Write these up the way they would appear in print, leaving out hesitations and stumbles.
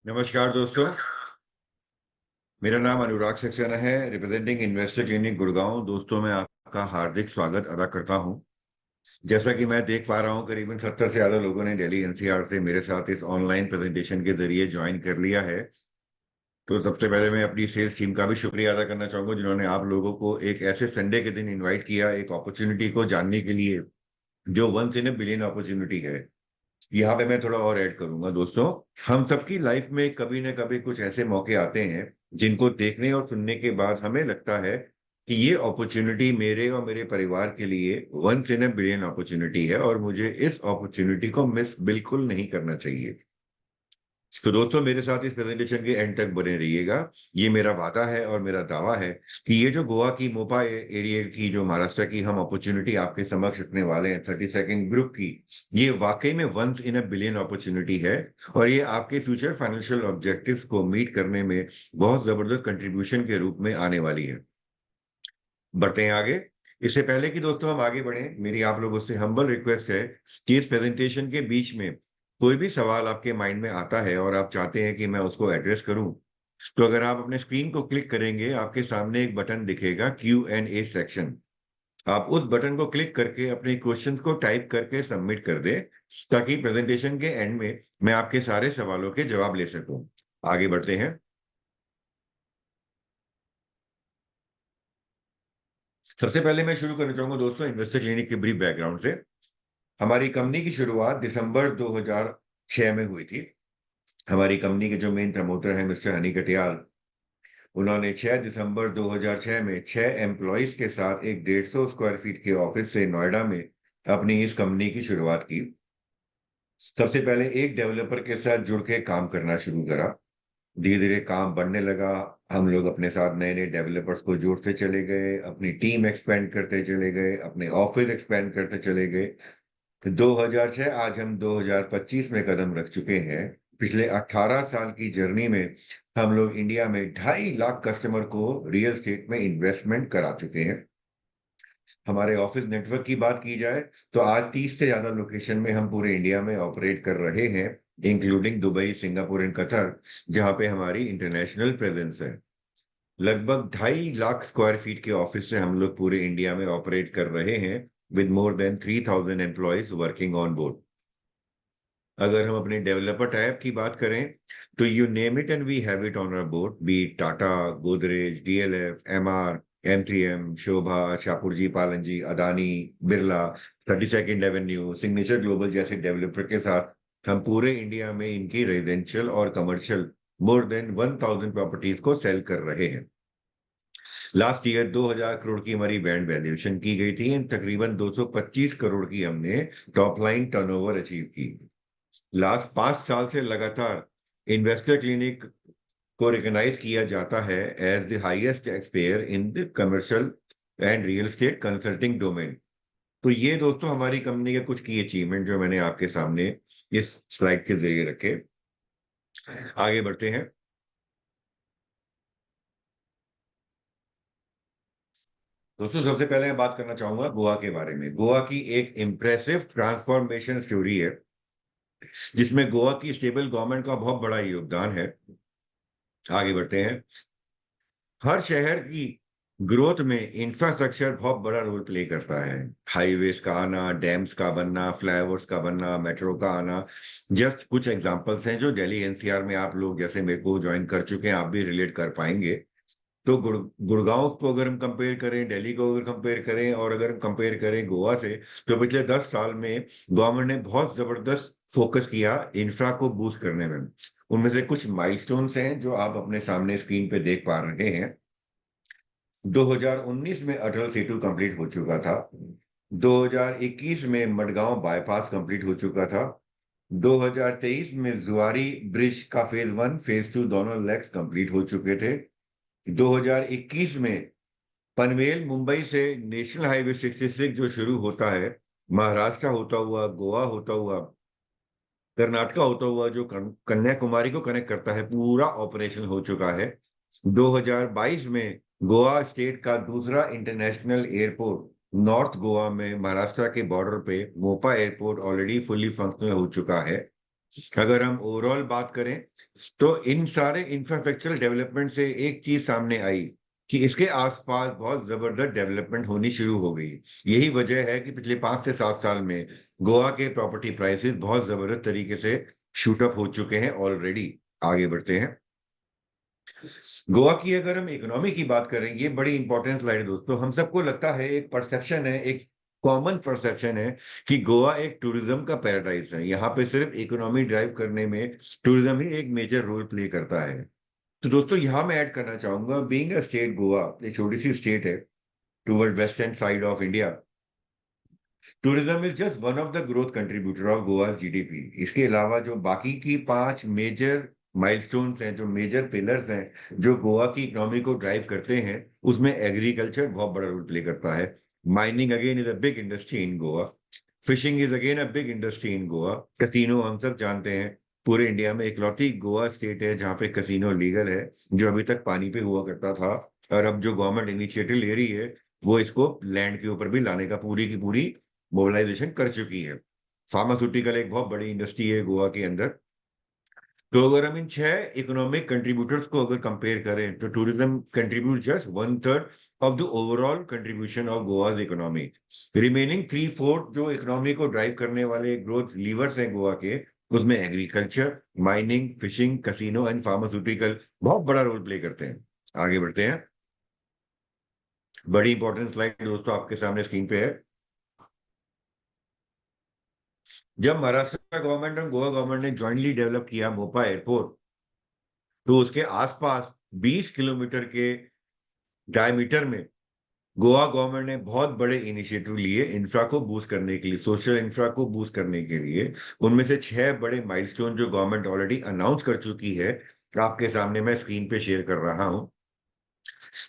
नमस्कार दोस्तों। मेरा नाम अनुराग सक्सेना है, रिप्रेजेंटिंग इन्वेस्टर क्लिनिक गुड़गांव। दोस्तों, मैं आपका हार्दिक स्वागत अदा करता हूं। जैसा कि मैं देख पा रहा हूं, करीबन 70 से ज्यादा लोगों ने दिल्ली एनसीआर से मेरे साथ इस ऑनलाइन प्रेजेंटेशन के जरिए ज्वाइन कर लिया है। तो सबसे पहले मैं अपनी सेल्स टीम का भी शुक्रिया अदा करना चाहूंगा, जिन्होंने आप लोगों को एक ऐसे संडे के दिन इन्वाइट किया, एक अपॉर्चुनिटी को जानने के लिए जो once in a billion opportunity है। यहाँ पे मैं थोड़ा और ऐड करूंगा। दोस्तों, हम सबकी लाइफ में कभी ना कभी कुछ ऐसे मौके आते हैं जिनको देखने और सुनने के बाद हमें लगता है कि ये अपॉर्चुनिटी मेरे और मेरे परिवार के लिए once in a billion opportunity है और मुझे इस अपॉर्चुनिटी को मिस बिल्कुल नहीं करना चाहिए। तो दोस्तों, मेरे साथ इस प्रेजेंटेशन के एंड तक बने रहिएगा। ये मेरा वादा है और मेरा दावा है कि ये जो गोवा की मोपा एरिया की, जो महाराष्ट्र की हम अपॉर्चुनिटी आपके समक्ष रखने वाले हैं 32nd ग्रुप की, ये वाकई में once in a billion opportunity है। और ये आपके फ्यूचर फाइनेंशियल ऑब्जेक्टिव्स को मीट करने में बहुत जबरदस्त कंट्रीब्यूशन के रूप में आने वाली है। बढ़ते हैं आगे। इससे पहले कि दोस्तों हम आगे बढ़ें, मेरी आप लोगों से हम्बल रिक्वेस्ट है कि इस प्रेजेंटेशन के बीच में कोई भी सवाल आपके माइंड में आता है और आप चाहते हैं कि मैं उसको एड्रेस करूं, तो अगर आप अपने स्क्रीन को क्लिक करेंगे, आपके सामने एक बटन दिखेगा Q&A सेक्शन। आप उस बटन को क्लिक करके अपने क्वेश्चंस को टाइप करके सबमिट कर दें, ताकि प्रेजेंटेशन के एंड में मैं आपके सारे सवालों के जवाब ले सकूं। आगे बढ़ते हैं। सबसे पहले मैं शुरू करना चाहूंगा दोस्तों इन्वेस्टर क्लिनिक के ब्रीफ बैकग्राउंड से। हमारी कंपनी की शुरुआत दिसंबर 2006 में हुई थी। हमारी कंपनी के जो मेन प्रमोटर हैं मिस्टर हनी कटियाल, उन्होंने 6 दिसंबर 2006 में 6 एम्प्लॉयज के साथ एक 150 स्क्वायर फीट के ऑफिस से नोएडा में अपनी इस कंपनी की शुरुआत की। सबसे पहले एक डेवलपर के साथ जुड़ के काम करना शुरू करा। धीरे धीरे काम बढ़ने लगा। हम लोग अपने साथ नए नए डेवलपर्स को जोड़ते चले गए, अपनी टीम एक्सपेंड करते चले गए, अपने ऑफिस एक्सपेंड करते चले गए। 2006, आज हम 2025 में कदम रख चुके हैं। पिछले 18 साल की जर्नी में हम लोग इंडिया में 2.5 लाख कस्टमर को रियल एस्टेट में इन्वेस्टमेंट करा चुके हैं। हमारे ऑफिस नेटवर्क की बात की जाए तो आज 30 से ज्यादा लोकेशन में हम पूरे इंडिया में ऑपरेट कर रहे हैं, including Dubai, Singapore and Qatar, जहां पे हमारी इंटरनेशनल प्रेजेंस है। लगभग 2.5 लाख स्क्वायर फीट के ऑफिस से हम लोग पूरे इंडिया में ऑपरेट कर रहे हैं, with more than 3,000 employees working on board. अगर हम अपने डेवलपर टाइप की बात करें, तो you name it and we have it on our board, be Tata, Godrej, DLF, Emaar, M3M, Sobha, Shapoorji, Pallonji, Adani, Birla, 32nd Avenue, Signature Global जैसे डेवलपर के साथ हम पूरे इंडिया में इनकी रेजिडेंशियल और कमर्शियल मोर देन 1,000 प्रॉपर्टीज को सेल कर रहे हैं। लास्ट ईयर 2,000 करोड़ की हमारी ब्रांड वैल्यूएशन की गई थी एंड तकरीबन 225 करोड़ की हमने टॉप लाइन टर्नओवर अचीव की। लास्ट 5 साल से लगातार इन्वेस्टर क्लिनिक को रिकॉग्नाइज किया जाता है as the highest tax payer in the commercial and real estate consulting domain. तो ये दोस्तों हमारी कंपनी के कुछ की अचीवमेंट जो मैंने आपके सामने इस स्लाइड के जरिए रखे। आगे बढ़ते हैं। दोस्तों, सबसे पहले मैं बात करना चाहूंगा गोवा के बारे में। गोवा की एक इम्प्रेसिव ट्रांसफॉर्मेशन स्टोरी है, जिसमें गोवा की स्टेबल गवर्नमेंट का बहुत बड़ा योगदान है। आगे बढ़ते हैं। हर शहर की ग्रोथ में इंफ्रास्ट्रक्चर बहुत बड़ा रोल प्ले करता है। हाईवेज का आना, डैम्स का बनना, फ्लाईओवर्स का बनना, मेट्रो का आना, जस्ट कुछ एग्जांपल्स हैं जो दिल्ली एनसीआर में आप लोग जैसे मेरे को ज्वाइन कर चुके हैं, आप भी रिलेट कर पाएंगे। तो गुड़गांव को अगर हम कंपेयर करें, दिल्ली को अगर कंपेयर करें और अगर हम कंपेयर करें गोवा से, तो पिछले 10 साल में गवर्नमेंट ने बहुत जबरदस्त फोकस किया इंफ्रा को बूस्ट करने में। उनमें से कुछ माइलस्टोन्स हैं जो आप अपने सामने स्क्रीन पे देख पा रहे हैं। 2019 में अटल सेतु कंप्लीट हो चुका था। 2021 में मडगांव बाईपास कंप्लीट हो चुका था। 2023 में जुआरी ब्रिज का फेज 1 फेज 2 दोनों लेग्स कंप्लीट हो चुके थे। 2021 में पनवेल मुंबई से नेशनल हाईवे 66 जो शुरू होता है, महाराष्ट्र होता हुआ, गोवा होता हुआ, कर्नाटका होता हुआ, जो कन्याकुमारी को कनेक्ट करता है, पूरा ऑपरेशन हो चुका है। 2022 में गोवा स्टेट का दूसरा इंटरनेशनल एयरपोर्ट नॉर्थ गोवा में महाराष्ट्र के बॉर्डर पे Mopa airport already fully functional हो चुका है। अगर हम ओवरऑल बात करें तो इन सारे इंफ्रास्ट्रक्चरल डेवलपमेंट से एक चीज सामने आई कि इसके आसपास बहुत जबरदस्त डेवलपमेंट होनी शुरू हो गई। यही वजह है कि पिछले 5 से 7 साल में गोवा के प्रॉपर्टी प्राइसेस बहुत जबरदस्त तरीके से शूट अप हो चुके हैं ऑलरेडी। आगे बढ़ते हैं। गोवा की अगर हम इकोनॉमी की बात करें, ये बड़ी इंपॉर्टेंट स्लाइड है दोस्तों। हम सबको लगता है, एक परसेप्शन है, एक कॉमन परसेप्शन है कि गोवा एक टूरिज्म का पैराडाइज है। यहाँ पे सिर्फ इकोनॉमी ड्राइव करने में टूरिज्म ही एक मेजर रोल प्ले करता है। तो दोस्तों यहाँ मैं ऐड करना चाहूंगा, बीइंग अ स्टेट, गोवा एक छोटी सी स्टेट है toward western side of India. Tourism is just one of the growth contributor of Goa GDP. इसके अलावा जो बाकी की 5 मेजर माइलस्टोन्स हैं, जो मेजर पिलर्स हैं जो गोवा की इकोनॉमी को ड्राइव करते हैं, उसमें एग्रीकल्चर बहुत बड़ा रोल प्ले करता है। Mining again is a big industry in Goa. Fishing is again a big industry in Goa. Casino हम सब जानते हैं, पूरे इंडिया में इकलौती गोवा स्टेट है जहाँ पे कैसीनो लीगल है, जो अभी तक पानी पे हुआ करता था। और अब जो गवर्नमेंट इनिशिएटिव ले रही है, वो इसको लैंड के ऊपर भी लाने का पूरी की पूरी मोबिलाइजेशन कर चुकी है। फार्मास्यूटिकल एक बहुत बड़ी इंडस्ट्री है गोवा के अंदर। तो अगर हम इन 6 इकोनॉमिक कंट्रीब्यूटर्स को अगर कंपेयर करें, तो tourism contribute just 1/3 of the overall contribution of Goa's economy. Remaining 3/4 जो इकोनॉमी को ड्राइव करने वाले ग्रोथ लीवर्स हैं गोवा के, उसमें agriculture, mining, fishing, casino and pharmaceutical बहुत बड़ा रोल प्ले करते हैं। आगे बढ़ते हैं। बड़ी इंपॉर्टेंट स्लाइड दोस्तों आपके सामने स्क्रीन पे है। जब महाराष्ट्र गवर्नमेंट और गोवा गवर्नमेंट ने ज्वाइंटली डेवलप किया मोपा एयरपोर्ट, तो उसके आसपास 20 किलोमीटर के डायमीटर में गोवा गवर्नमेंट ने बहुत बड़े इनिशिएटिव लिए इंफ्रा को बूस्ट करने के लिए, सोशल इंफ्रा को बूस्ट करने के लिए। उनमें से 6 बड़े माइलस्टोन जो गवर्नमेंट ऑलरेडी अनाउंस कर चुकी है, आपके सामने मैं स्क्रीन पे शेयर कर रहा हूं।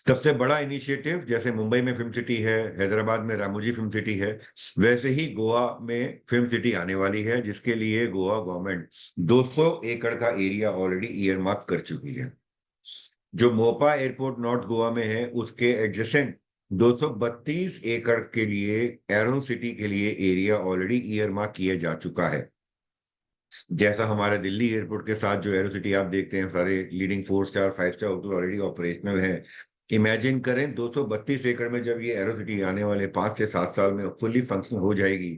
सबसे बड़ा इनिशिएटिव जैसे मुंबई में फिल्म सिटी है, हैदराबाद में रामोजी फिल्म सिटी है, वैसे ही गोवा में फिल्म सिटी आने वाली है, जिसके लिए गोवा गवर्नमेंट 200 एकड़ का एरिया ऑलरेडी ईयर मार्क कर चुकी है। जो मोपा एयरपोर्ट नॉर्थ गोवा में है, उसके एडजेसेंट 232 एकड़ के लिए एरो सिटी के लिए एरिया ऑलरेडी ईयर मार्क किया जा चुका है। जैसा हमारे दिल्ली एयरपोर्ट के साथ जो एरो सिटी आप देखते हैं, सारे leading 4 star 5 star hotel already operational है। इमेजिन करें 232 एकड़ में जब ये एरो सिटी आने वाले 5 से 7 साल में फुल्ली फंक्शनल हो जाएगी,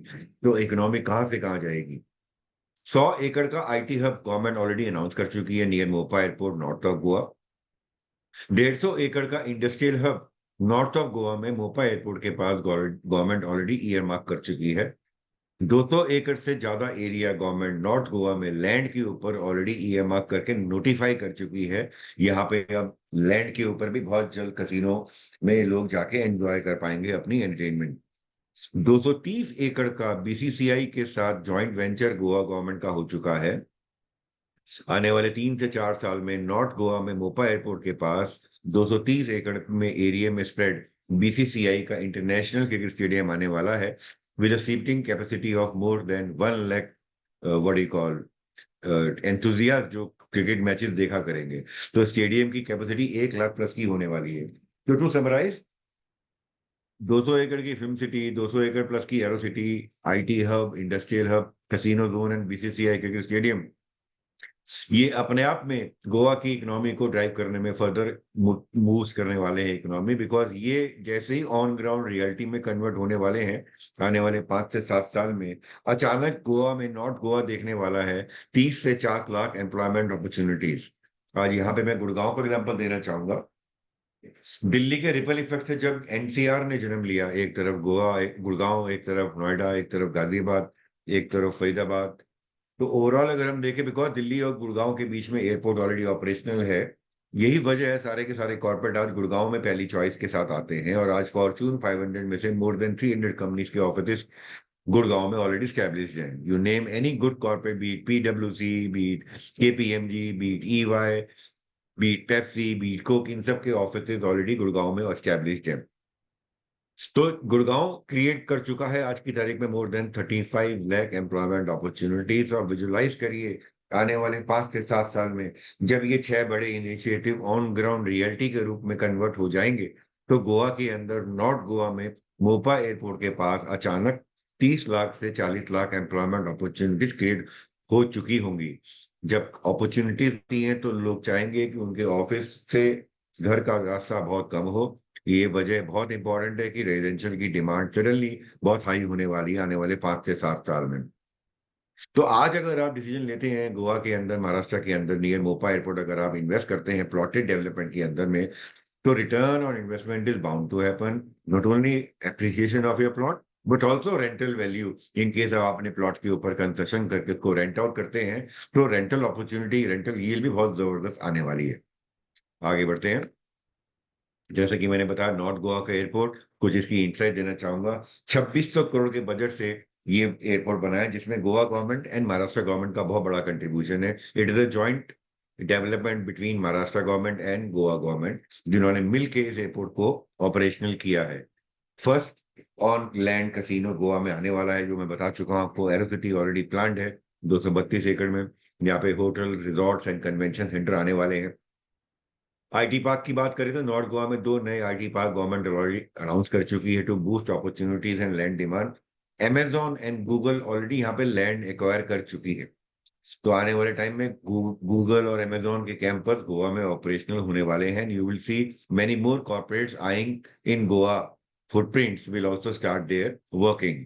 तो इकोनॉमी कहाँ से कहाँ जाएगी। 100 एकड़ का IT hub government already announce कर चुकी है near Mopa airport north of Goa. 150 एकड़ का industrial hub north of Goa में मोपा एयरपोर्ट के पास गवर्नमेंट ऑलरेडी ईयर मार्क कर चुकी है। 200 एकड़ से ज्यादा एरिया गवर्नमेंट नॉर्थ गोवा में लैंड के ऊपर ऑलरेडी ईयर मार्क करके नोटिफाई कर चुकी है। यहाँ पे अब लैंड के ऊपर भी बहुत जल्द कैसीनो में लोग जाके एंजॉय कर पाएंगे अपनी एंटरटेनमेंट। 230 एकड़ का बीसीसीआई के साथ जॉइंट वेंचर गोवा गवर्नमेंट का हो चुका है। आने वाले 3 से 4 साल में नॉर्थ गोवा में मोपा एयरपोर्ट के पास 230 एकड़ में एरिया में स्प्रेड बीसीसीआई का इंटरनेशनल क्रिकेट स्टेडियम आने वाला है, with a seating capacity of more than 1 lakh what you call enthusiast जो क्रिकेट मैचेस देखा करेंगे। तो स्टेडियम की कैपेसिटी 1 लाख प्लस की होने वाली है। तो टू समराइज, 200 एकड़ की फिल्म सिटी, 200 एकड़ प्लस की arrow city, IT hub, industrial hub, casino zone and BCCI cricket stadium, ये अपने आप में गोवा की इकोनॉमी को ड्राइव करने में फर्दर मूव करने वाले हैं इकोनॉमी, बिकॉज ये जैसे ही ऑन ग्राउंड रियलिटी में कन्वर्ट होने वाले हैं आने वाले 5 से 7 साल में, अचानक गोवा में नॉर्थ गोवा देखने वाला है 30 से 40 लाख एम्प्लॉयमेंट अपॉर्चुनिटीज। आज यहाँ पे मैं गुड़गांव का एग्जांपल देना चाहूंगा। दिल्ली के रिपल इफेक्ट से जब एनसीआर ने जन्म लिया, एक तरफ गोवा, एक गुड़गांव, एक तरफ नोएडा, एक तरफ गाजियाबाद, एक तरफ फरीदाबाद, तो ओवरऑल अगर हम देखें, बिकॉज दिल्ली और गुड़गांव के बीच में एयरपोर्ट ऑलरेडी ऑपरेशनल है, यही वजह है सारे के सारे कॉर्पोरेट आज गुड़गांव में पहली चॉइस के साथ आते हैं। और आज फॉर्च्यून 500 में से मोर देन 300 कंपनीज के ऑफिस गुड़गांव में ऑलरेडी स्टैब्लिश्ड हैं। You name any good corporate, be it पीडब्ल्यूसी, be it KPMG, be it EY, be it Pepsi, be it Coke, इन सब के ऑफिस ऑलरेडी गुड़गांव में एस्टैब्लिश्ड हैं। तो गुड़गांव क्रिएट कर चुका है आज की तारीख में more than 35 lakh employment opportunities. और विजुलाइज करिए आने वाले 5 से 7 साल में जब ये 6 बड़े इनिशिएटिव ऑन ग्राउंड रियलिटी के रूप में कन्वर्ट हो जाएंगे, तो गोवा के अंदर नॉर्थ गोवा में मोपा एयरपोर्ट के पास अचानक 30 लाख से 40 लाख एम्प्लॉयमेंट अपॉर्चुनिटीज क्रिएट हो चुकी होंगी। जब अपॉर्चुनिटीज दी हैं तो लोग चाहेंगे कि उनके ऑफिस से घर का रास्ता बहुत कम हो। ये वजह बहुत इंपॉर्टेंट है कि रेजिडेंशियल की डिमांड सडनली बहुत हाई होने वाली है आने वाले 5 से 7 साल में। तो आज अगर आप डिसीजन लेते हैं गोवा के अंदर, महाराष्ट्र के अंदर नियर मोपा एयरपोर्ट अगर आप इन्वेस्ट करते हैं प्लॉटेड डेवलपमेंट के अंदर में, तो return on investment is bound to happen. Not only appreciation of your plot but also rental value. In case आप अपने प्लॉट के ऊपर कंस्ट्रक्शन करके उसको रेंट आउट करते हैं तो रेंटल अपॉर्चुनिटी, रेंटल यील्ड भी बहुत जबरदस्त आने वाली है। आगे बढ़ते हैं। जैसे कि मैंने बताया नॉर्थ गोवा का एयरपोर्ट, कुछ इसकी इंसाइट देना चाहूंगा। 2600 करोड़ के बजट से ये एयरपोर्ट बना है जिसमें Goa government and Maharashtra government का बहुत बड़ा कंट्रीब्यूशन है। It is a joint development between Maharashtra government and Goa government, जिन्होंने मिलकर इस एयरपोर्ट को ऑपरेशनल किया है। First on land casino Goa में आने वाला है, जो मैं बता चुका हूँ आपको। एरोसिटी ऑलरेडी प्लान्ड है 232 एकड़ में। यहाँ पे hotel, resorts and convention centre आने वाले हैं। आईटी पार्क की बात करें तो नॉर्थ गोवा में 2 नए IT park government already announce कर चुकी है to boost opportunities and land demand. Amazon and Google already यहाँ पे लैंड एक्वायर कर चुकी है। तो आने वाले टाइम में गूगल और Amazon के कैंपस गोवा में ऑपरेशनल होने वाले हैं। You will see many more corporates eyeing in Goa. Footprints will also start there working.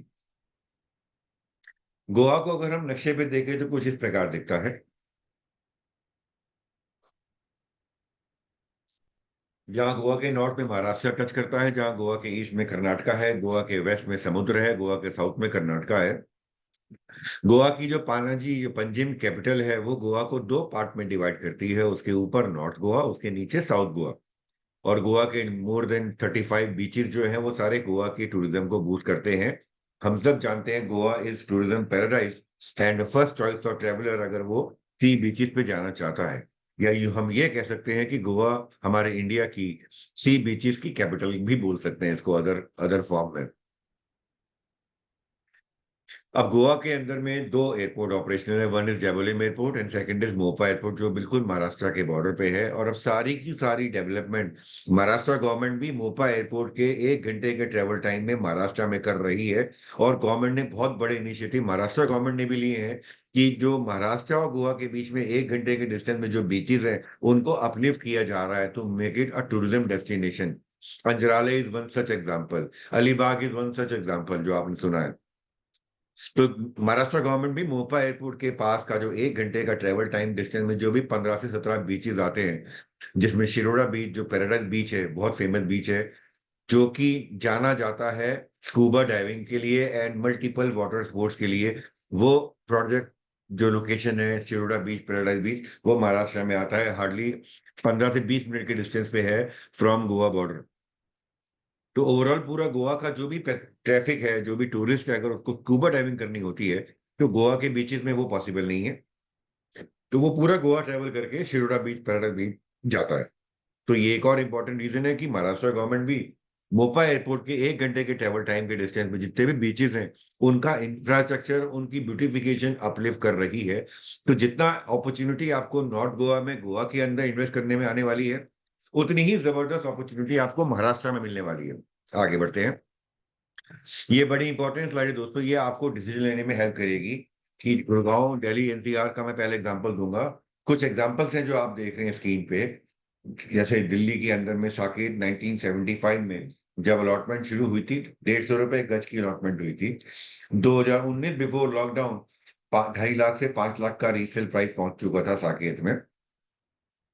Goa को अगर हम नक्शे पे देखें तो कुछ इस प्रकार दिखता है। जहाँ गोवा के नॉर्थ में महाराष्ट्र टच करता है, जहाँ गोवा के ईस्ट में कर्नाटका है, गोवा के वेस्ट में समुद्र है, गोवा के साउथ में कर्नाटका है। गोवा की जो पानाजी, जो पंजिम कैपिटल है, वो गोवा को 2 पार्ट में डिवाइड करती है। उसके ऊपर नॉर्थ गोवा, उसके नीचे साउथ गोवा। और गोवा के मोर देन 35 बीचेस जो हैं वो सारे गोवा की टूरिज्म को बूस्ट करते हैं। हम सब जानते हैं Goa is tourism paradise and first choice for traveller अगर वो सी बीचेस पे जाना चाहता है। या हम ये कह सकते हैं कि गोवा हमारे इंडिया की सी बीचेस की कैपिटल भी बोल सकते हैं इसको अदर अदर फॉर्म में। अब गोवा के अंदर में 2 एयरपोर्ट ऑपरेशनल है। One is Dabolim airport and second is Mopa airport, जो बिल्कुल महाराष्ट्र के बॉर्डर पे है। और अब सारी की सारी डेवलपमेंट महाराष्ट्र गवर्नमेंट भी मोपा एयरपोर्ट के 1 घंटे के ट्रेवल टाइम में महाराष्ट्र में कर रही है। और गवर्नमेंट ने बहुत बड़े इनिशिएटिव महाराष्ट्र गवर्नमेंट ने भी लिए हैं कि जो महाराष्ट्र और गोवा के बीच में 1 घंटे के डिस्टेंस में जो बीचेस है उनको अपलिफ्ट किया जा रहा है to make it a tourism destination. Anjarle is one such example, Alibaug is one such example जो आपने सुना है। तो महाराष्ट्र गवर्नमेंट भी मोपा एयरपोर्ट के पास का जो 1 घंटे का ट्रेवल टाइम डिस्टेंस में जो भी 15 से 17 बीचेस आते हैं, जिसमें शिरोडा बीच जो पैराडाइज बीच है, बहुत फेमस बीच है, जो कि जाना जाता है स्कूबा डाइविंग के लिए एंड मल्टीपल वाटर स्पोर्ट्स के लिए। वो प्रोजेक्ट जो लोकेशन है शिरोडा बीच, पैराडाइज बीच, वो महाराष्ट्र में आता है। हार्डली 15 से 20 मिनट के डिस्टेंस पे है फ्रॉम गोवा बॉर्डर। तो ओवरऑल पूरा गोवा का जो भी ट्रैफिक है, जो भी टूरिस्ट है, अगर उसको स्कूबा डाइविंग करनी होती है तो गोवा के बीचेस में वो पॉसिबल नहीं है। तो वो पूरा गोवा ट्रेवल करके शिरोडा बीच, पैराडाइज बीच जाता है। तो ये एक और इम्पोर्टेंट रीजन है कि महाराष्ट्र गवर्नमेंट भी मोपा एयरपोर्ट के 1 घंटे के ट्रेवल टाइम के डिस्टेंस में जितने भी बीचेस हैं उनका इंफ्रास्ट्रक्चर, उनकी ब्यूटिफिकेशन अपलिफ्ट कर रही है। तो जितना अपॉर्चुनिटी आपको नॉर्थ गोवा में, गोवा के अंदर इन्वेस्ट करने में आने वाली है, उतनी ही जबरदस्त अपॉर्चुनिटी आपको महाराष्ट्र में मिलने वाली है। आगे बढ़ते हैं। ये बड़ी इंपॉर्टेंट स्लाइड है दोस्तों, ये आपको डिसीजन लेने में हेल्प करेगी कि गुड़गांव, दिल्ली, एनसीआर का मैं पहले एग्जांपल दूंगा। कुछ एग्जांपल्स हैं जो आप देख रहे हैं स्क्रीन पे। जैसे दिल्ली के अंदर में साकेत 1975 में जब अलॉटमेंट शुरू हुई थी, 150 रुपए गज की अलॉटमेंट हुई थी। 2019 बिफोर लॉकडाउन 2.5 लाख से 5 लाख का रीसेल प्राइस पहुंच चुका था साकेत में।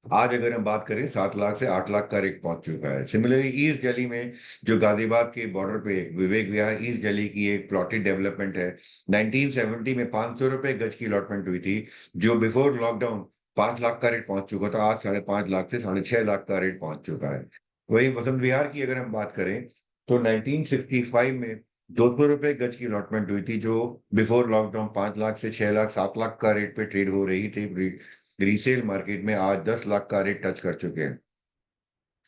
आज अगर हम बात करें 7 लाख से 8 लाख का रेट पहुंच चुका है। सिमिलरली ईस्ट दिल्ली में जो गाजियाबाद के बॉर्डर पे विवेक विहार ईस्ट दिल्ली की एक प्लॉटेड डेवलपमेंट है। 1970 में 500 रुपए गज की अलॉटमेंट हुई थी, जो बिफोर लॉकडाउन 5 लाख का रेट पहुंच चुका था। आज 5.5 लाख से 6.5 लाख का रेट पहुंच चुका है। वही वसंत विहार की अगर हम बात करें तो 1965 में 200 रुपए गज की अलॉटमेंट हुई थी, जो बिफोर लॉकडाउन 5 लाख से 6 लाख 7 लाख का रेट पे ट्रेड हो रही थी। रीसेल मार्केट में आज 10 लाख का रेट टच कर चुके हैं।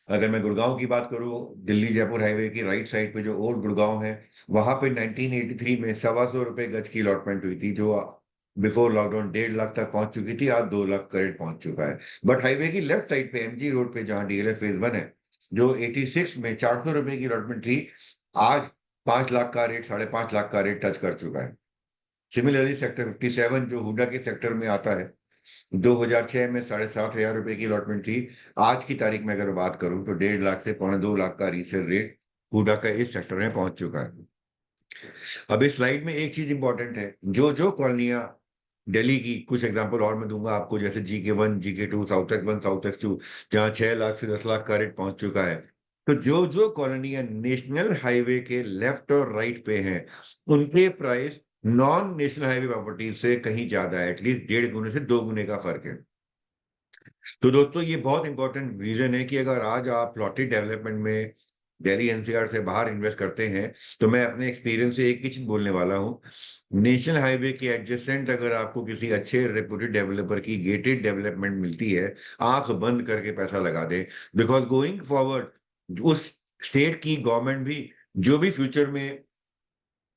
अगर मैं गुड़गांव की बात करूं, दिल्ली जयपुर हाईवे की राइट साइड पे जो ओल्ड गुड़गांव है, वहां पे 1983 में 125 रुपए गज की अलॉटमेंट हुई थी, जो बिफोर लॉकडाउन 1.5 लाख तक पहुंच चुकी थी। आज 2 लाख का रेट पहुंच चुका है। बट हाईवे की लेफ्ट साइड पे एमजी रोड पे जहां डीएलएफ फेज 1 है, जो 86 में 400 रुपए की अलॉटमेंट थी, आज 5 लाख का रेट, 5.5 लाख का रेट टच कर चुका है। सिमिलरली सेक्टर 57 जो हुडा के सेक्टर में आता है, 2006 में 7,500 रुपए की अलॉटमेंट थी। आज की तारीख में अगर बात करूं तो 1.5 लाख से 2.25 लाख का रीसेल रेट हुडा का इस सेक्टर में पहुंच चुका है। अब इस स्लाइड में एक चीज इंपॉर्टेंट है, जो जो कॉलोनियां दिल्ली की, कुछ एग्जांपल और मैं दूंगा आपको, जैसे GK1, GK2, south x 1, south x 2, जहां 6 लाख से 10 लाख का रेट पहुंच चुका है। तो जो जो कॉलोनियां नेशनल हाईवे के लेफ्ट और राइट पे हैं, उनके price non national highway properties से कहीं ज्यादा है, एटलीस्ट 1.5 गुने से 2 गुने का फर्क है। तो दोस्तों ये बहुत इंपॉर्टेंट रीजन है कि अगर आज आप प्लॉटेड डेवलपमेंट में दिल्ली NCR से बाहर इन्वेस्ट करते हैं, तो मैं अपने एक्सपीरियंस से एक ही चीज बोलने वाला हूँ। नेशनल हाईवे के एडजेसेंट अगर आपको किसी अच्छे रेपुटेड डेवलपर की गेटेड डेवलपमेंट मिलती है, आंख बंद करके पैसा लगा दें। बिकॉज गोइंग फॉरवर्ड उस स्टेट की गवर्नमेंट भी जो भी फ्यूचर में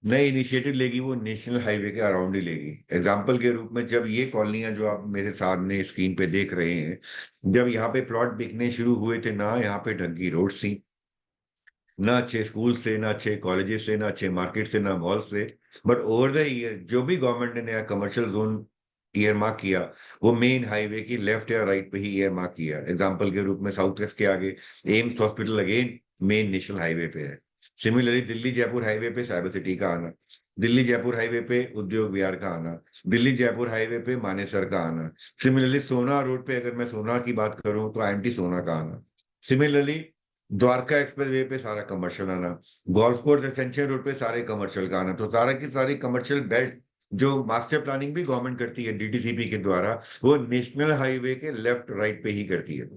नए इनिशिएटिव लेगी, वो नेशनल हाईवे के अराउंड ही लेगी। एग्जाम्पल के रूप में, जब ये कॉलोनियां जो आप मेरे सामने स्क्रीन पे देख रहे हैं, जब यहाँ पे प्लॉट बिकने शुरू हुए थे ना, यहाँ पे ढंग की रोड थी, ना अच्छे स्कूल से, ना अच्छे कॉलेजेस से, ना अच्छे मार्केट से, ना मॉल से। बट ओवर द ईयर जो भी गवर्नमेंट ने नया कमर्शियल जोन ईयर मार्क किया, वो मेन हाईवे की लेफ्ट या राइट पे ही ईयर मार्क किया। एग्जाम्पल के रूप में साउथ वेस्ट के आगे AIIMS hospital again main national highway पे है। सिमिलरली दिल्ली जयपुर हाईवे पे साइबर सिटी का आना, दिल्ली जयपुर हाईवे पे उद्योग विहार का आना, दिल्ली जयपुर हाईवे पे मानेसर का आना। सिमिलरली सोना रोड पे अगर मैं सोना की बात करूं तो IMT सोना का आना। सिमिलरली द्वारका एक्सप्रेस वे पे सारा कमर्शियल आना, गोल्फ कोर्स एसेंशियल रोड पे सारे कमर्शियल का आना। तो सारा की सारी कमर्शियल बेल्ट जो मास्टर प्लानिंग भी गवर्नमेंट करती है DTCP के द्वारा, वो नेशनल हाईवे के लेफ्ट राइट पे ही करती है।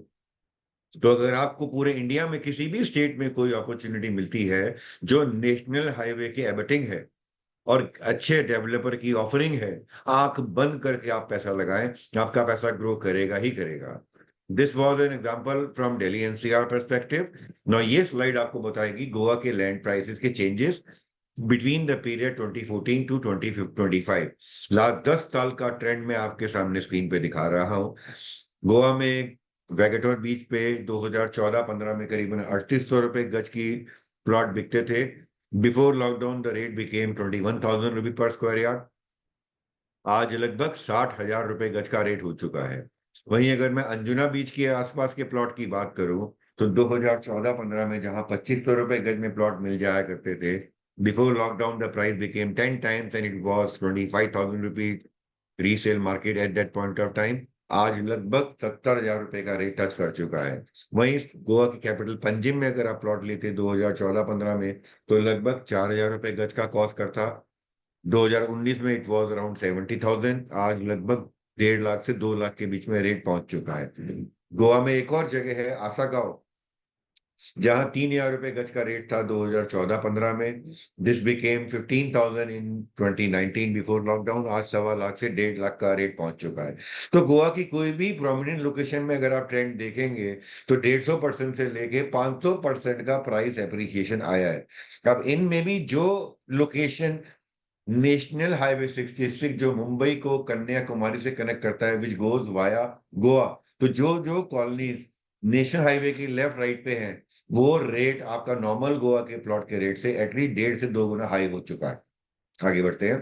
तो अगर आपको पूरे इंडिया में किसी भी स्टेट में कोई अपॉर्चुनिटी मिलती है जो नेशनल हाईवे के एबटिंग है और अच्छे डेवलपर की ऑफरिंग है, आंख बंद करके आप पैसा लगाएं, आपका पैसा ग्रो करेगा ही करेगा। This was an example from Delhi NCR perspective. ना ये स्लाइड आपको बताएगी गोवा के लैंड प्राइसेस के changes between the period 2014 to 2025। Last 10 साल का ट्रेंड मैं आपके सामने स्क्रीन पे दिखा रहा हूँ। गोवा में वेगेटोर बीच पे 2014-15 में करीबन 3800 रुपए गज की प्लॉट बिकते थे। Before lockdown the rate became 21,000 रुपी पर स्क्वायर यार्ड। आज लगभग 60,000 रुपए गज का रेट हो चुका है। वहीं अगर मैं अंजुना बीच के आसपास के प्लॉट की बात करूं, तो 2014-15 में जहां 2500 रुपए गज में प्लॉट मिल जाया करते थे, before lockdown the price became 10 times and it was 25,000 rupee resale market at that point of time. आज लगभग 70,000 रुपए का रेट टच कर चुका है। वहीं गोवा की कैपिटल पंजिम में अगर आप प्लॉट लेते 2014-15 में, तो लगभग 4,000 रुपए गज का कॉस्ट करता। 2019 में इट वाज अराउंड 70,000। आज लगभग 1.5 लाख से 2 लाख के बीच में रेट पहुंच चुका है। गोवा में एक और जगह है आसा गांव, जहां 3,000 रुपए गज का रेट था 2014-15 में। This became 15,000 in 2019 before lockdown. आज 1.25 लाख से 1.5 लाख का रेट पहुंच चुका है। तो गोवा की कोई भी प्रोमिनेंट लोकेशन में अगर आप ट्रेंड देखेंगे, तो 150% से लेके 500% का प्राइस एप्रिसिएशन आया है। अब इनमें भी जो लोकेशन नेशनल हाईवे 66 जो मुंबई को कन्याकुमारी से कनेक्ट करता है, विच गोज वाया गोवा, तो जो जो कॉलोनीज नेशनल हाईवे की लेफ्ट राइट पे हैं, वो रेट आपका नॉर्मल गोवा के प्लॉट के रेट से एटलीस्ट 1.5 से 2 गुना हाई हो चुका है। आगे बढ़ते हैं।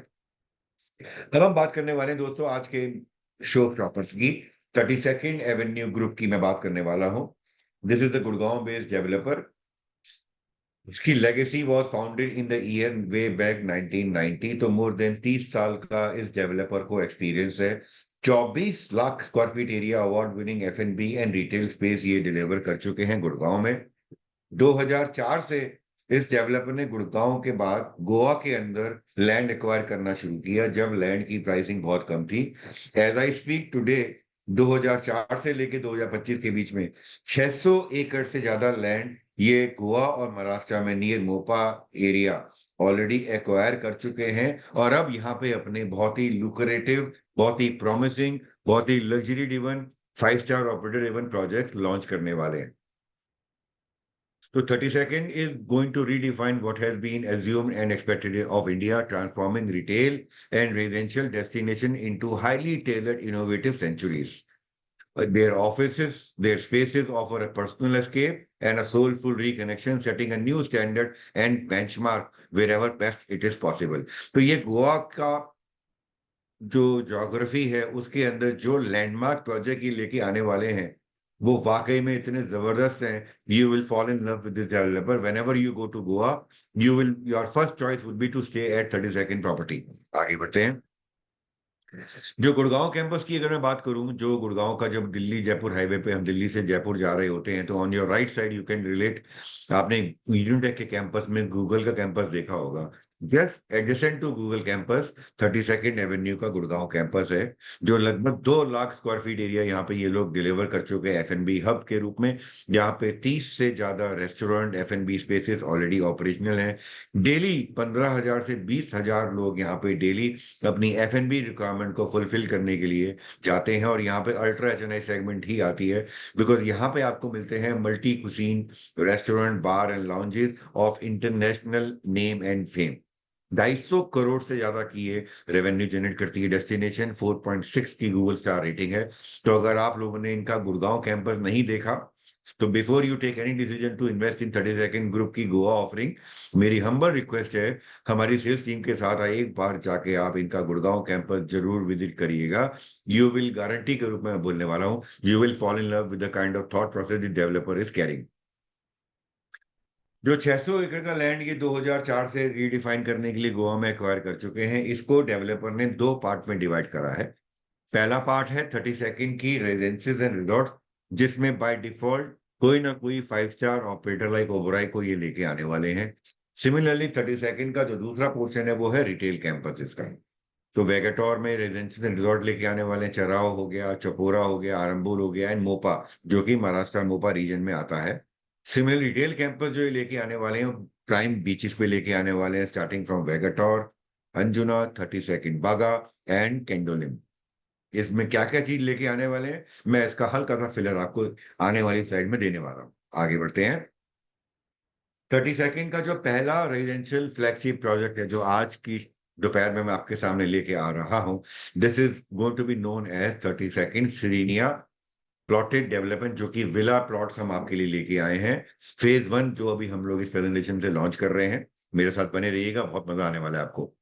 अब हम बात करने वाले हैं दोस्तों आज के शो शॉपर्स की। 32nd एवेन्यू ग्रुप की मैं बात करने वाला हूं। This is the Gurgaon based developer. उसकी legacy was founded in the year way back 1990। तो मोर देन 30 साल का इस डेवलपर को एक्सपीरियंस है। 24 lakh square feet area award winning F&B and retail space ये डिलीवर कर चुके हैं गुड़गांव में। 2004 से इस डेवलपर ने गुड़गांव के बाद गोवा के अंदर लैंड एक्वायर करना शुरू किया, जब लैंड की प्राइसिंग बहुत कम थी। एज आई स्पीक टुडे, 2004 से लेके 2025 के बीच में 600 एकड़ से ज्यादा लैंड ये गोवा और महाराष्ट्र में near Mopa area already acquire कर चुके हैं, और अब यहाँ पे अपने बहुत ही लुक्रेटिव, बहुत ही प्रॉमिसिंग, बहुत ही luxury driven 5 star operator driven project launch करने वाले हैं। So 32nd is going to redefine what has been assumed and expected of India, transforming retail and residential destination into highly tailored, innovative centuries. Their offices, their spaces offer a personal escape and a soulful reconnection, setting a new standard and benchmark wherever best it is possible. तो ये गोवा का जो geography है उसके अंदर जो landmark project ये लेके आने वाले हैं वो वाकई में इतने जबरदस्त हैं। You will fall in love with this developer whenever you go to Goa. You will your first choice would be to stay at 32nd property. आगे बढ़ते हैं। जो गुड़गांव कैंपस की अगर मैं बात करूं, जो गुड़गांव का जब दिल्ली जयपुर हाईवे पे हम दिल्ली से जयपुर जा रहे होते हैं तो on your right side you can relate, आपने यूनिटेक के कैंपस में गूगल का कैंपस देखा होगा। Just adjacent to Google campus 32nd Avenue का गुड़गांव कैंपस है, जो लगभग 2 लाख स्क्वायर फीट एरिया यहाँ पे ये लोग डिलीवर कर चुके हैं F&B हब के रूप में। यहाँ पे 30 से ज्यादा restaurant F&B spaces already operational हैं। डेली 15,000 से 20,000 लोग यहाँ पे डेली अपनी F&B रिक्वायरमेंट को फुलफिल करने के लिए जाते हैं, और यहाँ पे अल्ट्रा HNI सेगमेंट ही आती है, बिकॉज यहाँ पे आपको मिलते हैं multi cuisine restaurant bar and lounges of international name and fame. 250 crore से ज्यादा की ये रेवेन्यू जनरेट करती है डेस्टिनेशन। 4.6 की गूगल स्टार रेटिंग है। तो अगर आप लोगों ने इनका गुड़गांव कैंपस नहीं देखा तो before you take any decision to invest in 32nd group की गोवा ऑफरिंग, मेरी हम्बल रिक्वेस्ट है हमारी सेल्स टीम के साथ एक बार जाके आप इनका गुड़गांव कैंपस जरूर विजिट करिएगा। यू विल गारंटी के रूप में बोलने वाला हूं, you will fall in love with the kind of thought process the developer is carrying. जो 600 एकड़ का लैंड ये 2004 से रीडिफाइन करने के लिए गोवा में एक्वायर कर चुके हैं, इसको डेवलपर ने 2 पार्ट में डिवाइड करा है। पहला पार्ट है 32nd की रेजिडेंसेस एंड रिजॉर्ट, जिसमें बाय डिफॉल्ट कोई ना कोई 5 स्टार ऑपरेटर लाइक ओबराय को ये लेके आने वाले हैं। सिमिलरली 32nd का जो दूसरा पोर्शन है वो है रिटेल कैंपस इसका। तो वेगाटोर में रेजिडेंसेस एंड रिजॉर्ट लेके आने वाले हैं, चराव हो गया, चपोरा हो गया, आरंबोल हो गया एंड मोपा, जो कि महाराष्ट्र मोपा रीजन में आता है। सिमिलर रिटेल कैंपस जो ये लेके आने वाले हैं प्राइम बीचेस पे लेके आने वाले हैं, starting from Vagator, Anjuna, 32nd बागा एंड केंडोलिम। इसमें क्या क्या चीज लेके आने वाले हैं मैं इसका हल्का सा फिलर आपको आने वाली स्लाइड में देने वाला हूँ। आगे बढ़ते हैं। 32nd का जो पहला रेजिडेंशियल फ्लैगशिप प्रोजेक्ट है जो आज की दोपहर में मैं आपके सामने लेके आ रहा हूँ, this is going to be known as 32nd Sirenia plotted development, जो कि विला प्लॉट्स हम आपके लिए लेके आए हैं। फेज 1 जो अभी हम लोग इस प्रेजेंटेशन से लॉन्च कर रहे हैं। मेरे साथ बने रहिएगा, बहुत मजा आने वाला है आपको।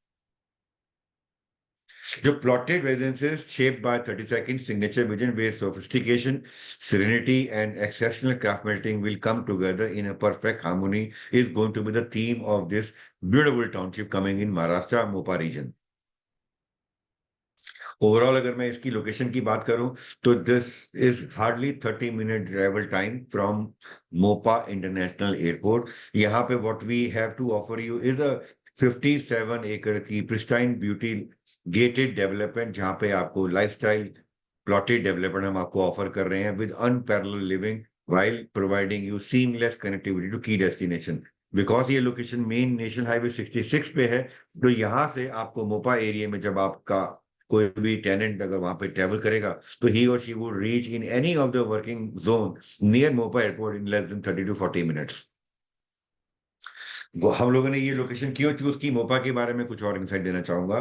जो plotted residences shaped by 32nd signature vision where sophistication, serenity, and exceptional craftsmanship will come together in a perfect harmony is going to be the theme of this beautiful township coming in Maharashtra, Mopa region. Overall अगर मैं इसकी location की बात करूं तो this is hardly 30 minute travel time from Mopa international airport. यहाँ पे what we have to offer you is a 57 एकड़ की प्रिस्टाइन ब्यूटी गेटेड डेवलपमेंट, जहाँ पे आपको लाइफस्टाइल प्लॉटेड डेवलपमेंट हम आपको ऑफर कर रहे हैं with unparalleled living while providing you seamless connectivity to key destination। Because ये लोकेशन मेन नेशनल हाईवे 66 पे है, तो यहाँ से आपको मोपा एरिया में जब आपका कोई भी टेनेंट अगर वहां पे ट्रेवल करेगा तो ही और she would reach in any of the working zone near Mopa airport in less than 30 to 40 minutes. हम लोगों ने ये लोकेशन क्यों चूज की, मोपा के बारे में कुछ और इंसाइट देना चाहूंगा।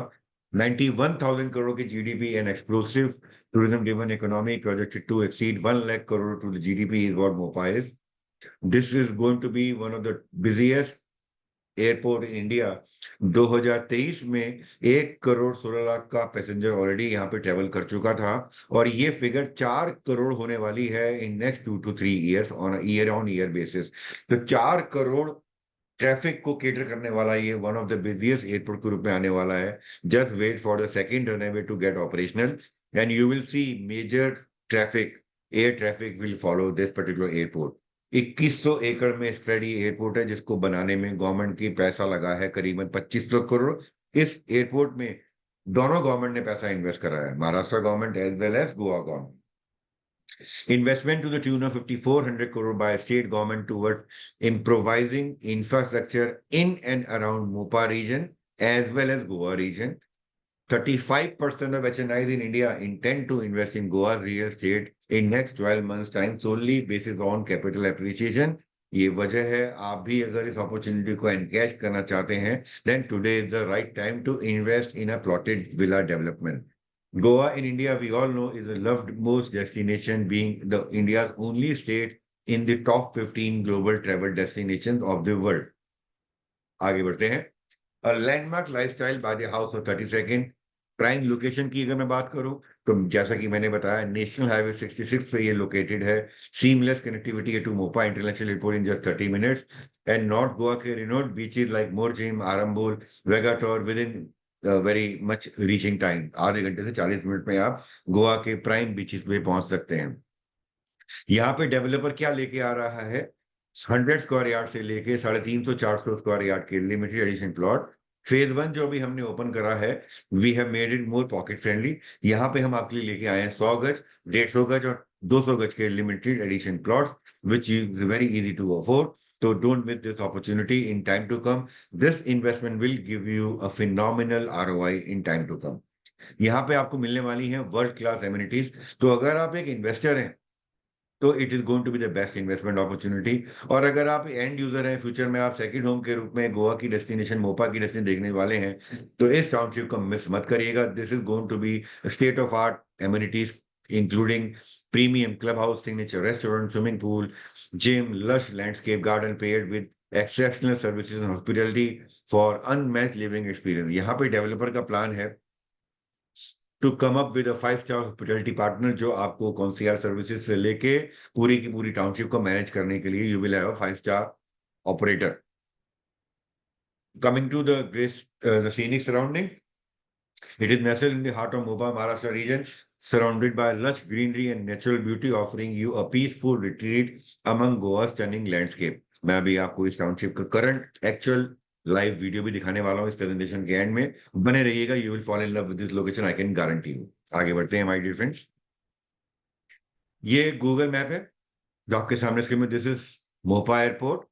91,000 करोड़ की GDP and explosive tourism driven economy projected to exceed 1 lakh crore to the GDP is what Mopa is. This is going to be one of the busiest airport in India. 2023 में 1 करोड़ 16 लाख का पैसेंजर ऑलरेडी यहाँ पे ट्रेवल कर चुका था, और ये फिगर 4 करोड़ होने वाली है in next 2 to 3 years on year basis. तो 4 करोड़ ट्रैफिक को केटर करने वाला ये one of the busiest airport के रूप में आने वाला है। Just wait for the second runway to get operational and you will see major traffic, air traffic will follow this particular airport. 2100 एकड़ में स्प्रेड ये एयरपोर्ट है, जिसको बनाने में गवर्नमेंट की पैसा लगा है करीबन 2500 करोड़। इस एयरपोर्ट में दोनों गवर्नमेंट ने पैसा इन्वेस्ट करा है, Maharashtra government as well as Goa government. Investment to the tune of 5,400 crore by state government towards improvising infrastructure in and around Mopa region as well as Goa region. 35% of HNIs in India intend to invest in Goa's real estate in next 12 months time solely based on capital appreciation. ये वजह है, आप भी अगर इस opportunity को encash करना चाहते हैं then today is the right time to invest in a plotted villa development. Goa in India, we all know, is the loved most destination, being the India's only state in the top 15 global travel destinations of the world. आगे बढ़ते हैं। A landmark lifestyle by the house of 32nd prime location की अगर मैं बात करूं तो जैसा कि मैंने बताया, नेशनल हाईवे 66 पे ये लोकेटेड है। Seamless connectivity to Mopa international airport in just 30 minutes, and north Goa के renowned beaches like Morjim, Arambol, Vagator within very much reaching time. आधे घंटे से 40 मिनट में आप गोवा के प्राइम बीचेस पे पहुंच सकते हैं। यहाँ पे डेवलपर क्या लेके आ रहा है, 100 स्क्वायर यार्ड से लेके 350 400 स्क्वायर यार्ड के लिमिटेड एडिशन प्लॉट। फेज 1 जो भी हमने ओपन करा है, we have made it more pocket friendly. यहाँ पे हम आपके लिए लेके आए हैं 100 गज, 150 गज और 200 गज के limited edition plot, which is very easy to afford. तो don't miss this opportunity in time to come. This investment will give you a phenomenal ROI in time to come. यहाँ पे आपको मिलने वाली है वर्ल्ड क्लास एमिनिटीज। तो अगर आप एक इन्वेस्टर हैं तो it is going to be the best investment opportunity. और अगर आप एंड यूजर हैं, फ्यूचर में आप सेकंड होम के रूप में गोवा की डेस्टिनेशन, मोपा की डेस्टिनेशन देखने वाले हैं, तो इस टाउनशिप को मिस मत करिएगा। This is going to be state of art amenities, including premium club house, signature restaurant, swimming pool, gym, lush landscape garden paired with exceptional services and hospitality for unmatched living experience. यहाँ पे developer का plan है to come up with a 5 star hospitality partner, जो आपको कॉन्सियर services से लेके पूरी की पूरी टाउनशिप को मैनेज करने के लिए you will have a 5 star operator. Coming to the grace the scenic surrounding, it is nestled in the heart of Moba, Maharashtra region, surrounded by lush greenery and natural beauty, offering you a peaceful retreat among Goa's stunning landscape. मैं अभी आपको इस township का current actual live video भी दिखाने वाला हूँ इस प्रेजेंटेशन के एंड में। बने रहिएगा, you will fall in love with this location, I can guarantee you. आगे बढ़ते हैं माय डियर फ्रेंड्स। ये गूगल मैप है जो आपके सामने स्क्रीन में, दिस इज मोपा एयरपोर्ट।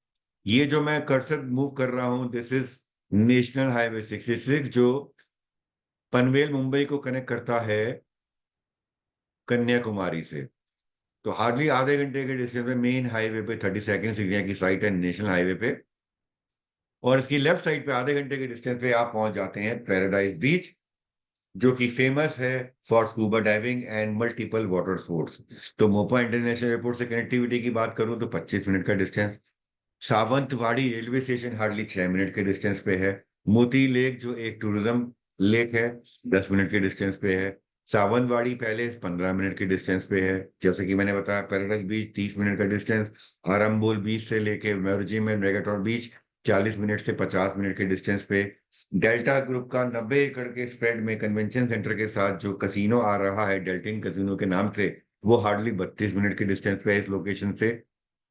ये जो मैं कर्सर मूव कर रहा हूँ, दिस इज नेशनल हाईवे 66 जो पनवेल मुंबई को कनेक्ट करता है कन्याकुमारी से। तो हार्डली आधे घंटे के डिस्टेंस पे मेन हाईवे पे 32nd सीढ़ियां की साइट है नेशनल हाईवे पे। और इसकी लेफ्ट साइड पे आधे घंटे के डिस्टेंस पे आप पहुंच जाते हैं पैराडाइज बीच, जो कि फेमस है for scuba diving and multiple water sports. तो मोपा इंटरनेशनल एयरपोर्ट से कनेक्टिविटी की बात करूं तो 25 मिनट का distance. Sawantwadi railway station hardly 6 minute के डिस्टेंस पे है। मोती लेक जो एक टूरिज्म लेक है, 10 मिनट के डिस्टेंस पे है। सावंतवाड़ी पैलेस 15 मिनट के डिस्टेंस पे है। जैसे कि मैंने बताया, पैराडाइज बीच 30 मिनट का डिस्टेंस। आरंबोल बीच से लेके मेरजिम एंड रेगेटोर बीच 40 मिनट से 50 मिनट के डिस्टेंस पे। डेल्टा ग्रुप का 90 एकड़ के स्प्रेड में कन्वेंशन सेंटर के साथ जो कसिनो आ रहा है डेल्टिन कसिनो के नाम से, वो हार्डली 32 मिनट के डिस्टेंस पे है इस लोकेशन से।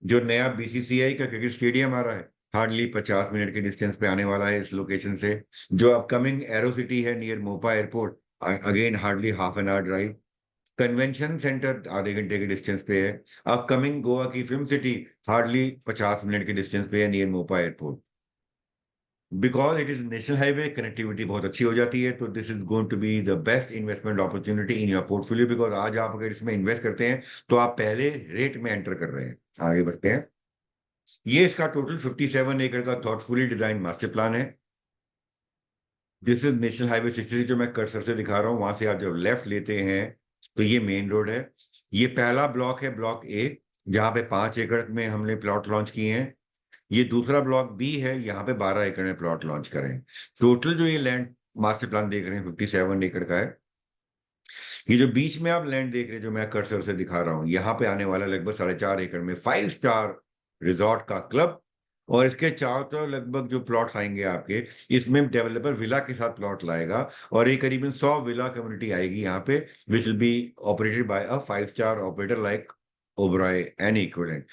जो नया बीसीसीआई का क्रिकेट स्टेडियम आ रहा है, हार्डली 50 मिनट के डिस्टेंस पे आने वाला है इस लोकेशन से। जो अपकमिंग एरो सिटी है near Mopa airport, again hardly half an hour drive. Convention centre आधे घंटे के डिस्टेंस पे है। अपकमिंग गोवा की फिल्म सिटी हार्डली 50 मिनट के डिस्टेंस पे है near Mopa airport. Because it is national highway, connectivity बहुत अच्छी हो जाती है। तो this is going to be the best investment opportunity in your portfolio, because आज आप अगर इसमें इन्वेस्ट करते हैं तो आप पहले रेट में एंटर कर रहे हैं। आगे बढ़ते हैं। ये इसका टोटल 57 एकड़ का थॉटफुली डिजाइन मास्टर प्लान है। दिस इज नेशनल हाईवे 66 जो मैं कर्सर से दिखा रहा हूँ, वहां से आप जब लेफ्ट लेते हैं तो ये मेन रोड है। ये पहला ब्लॉक है, ब्लॉक ए, जहाँ पे 5 एकड़ में हमने प्लॉट लॉन्च किए हैं। ये दूसरा ब्लॉक बी है, यहाँ पे 12 एकड़ में प्लॉट लॉन्च करें। टोटल जो ये लैंड मास्टर प्लान देख रहे हैं 57 एकड़ का है। ये जो बीच में आप लैंड देख रहे हैं जो मैं कर्सर से दिखा रहा हूँ, यहाँ पे आने वाला लगभग 4.5 एकड़ में 5 स्टार रिजॉर्ट का क्लब। और इसके चारों तरफ लगभग जो प्लॉट्स आएंगे आपके, इसमें डेवलपर विला के साथ प्लॉट लाएगा। और ये करीबन 100 विला कम्युनिटी आएगी यहाँ पे, विच will B operated by a 5 star operator like Oberoi and equivalent.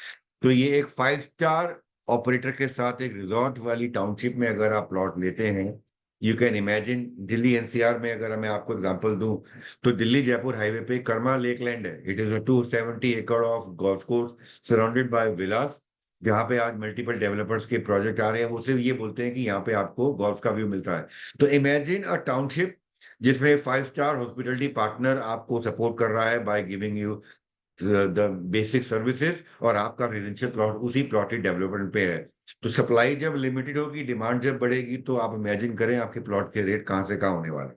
तो ये एक 5 स्टार ऑपरेटर के साथ एक रिजॉर्ट वाली टाउनशिप में अगर आप प्लॉट लेते हैं, you can imagine. Delhi NCR में अगर मैं आपको एग्जांपल दूं, तो दिल्ली जयपुर हाईवे पे कर्मा लेक लैंड है। It is a 270 acre of golf course surrounded by villas, जहाँ पे आज मल्टीपल डेवलपर्स के प्रोजेक्ट आ रहे हैं। वो सिर्फ ये बोलते हैं कि यहाँ पे आपको गोल्फ का व्यू मिलता है। तो इमेजिन अ टाउनशिप जिसमें 5 स्टार हॉस्पिटलिटी पार्टनर आपको सपोर्ट कर रहा है by giving you the basic services, और आपका रेजिडेंशियल प्लॉट उसी प्लॉटेड डेवलपमेंट पे है। तो सप्लाई जब लिमिटेड होगी, डिमांड जब बढ़ेगी, तो आप इमेजिन करें आपके प्लॉट के रेट कहाँ से कहाँ होने वाले।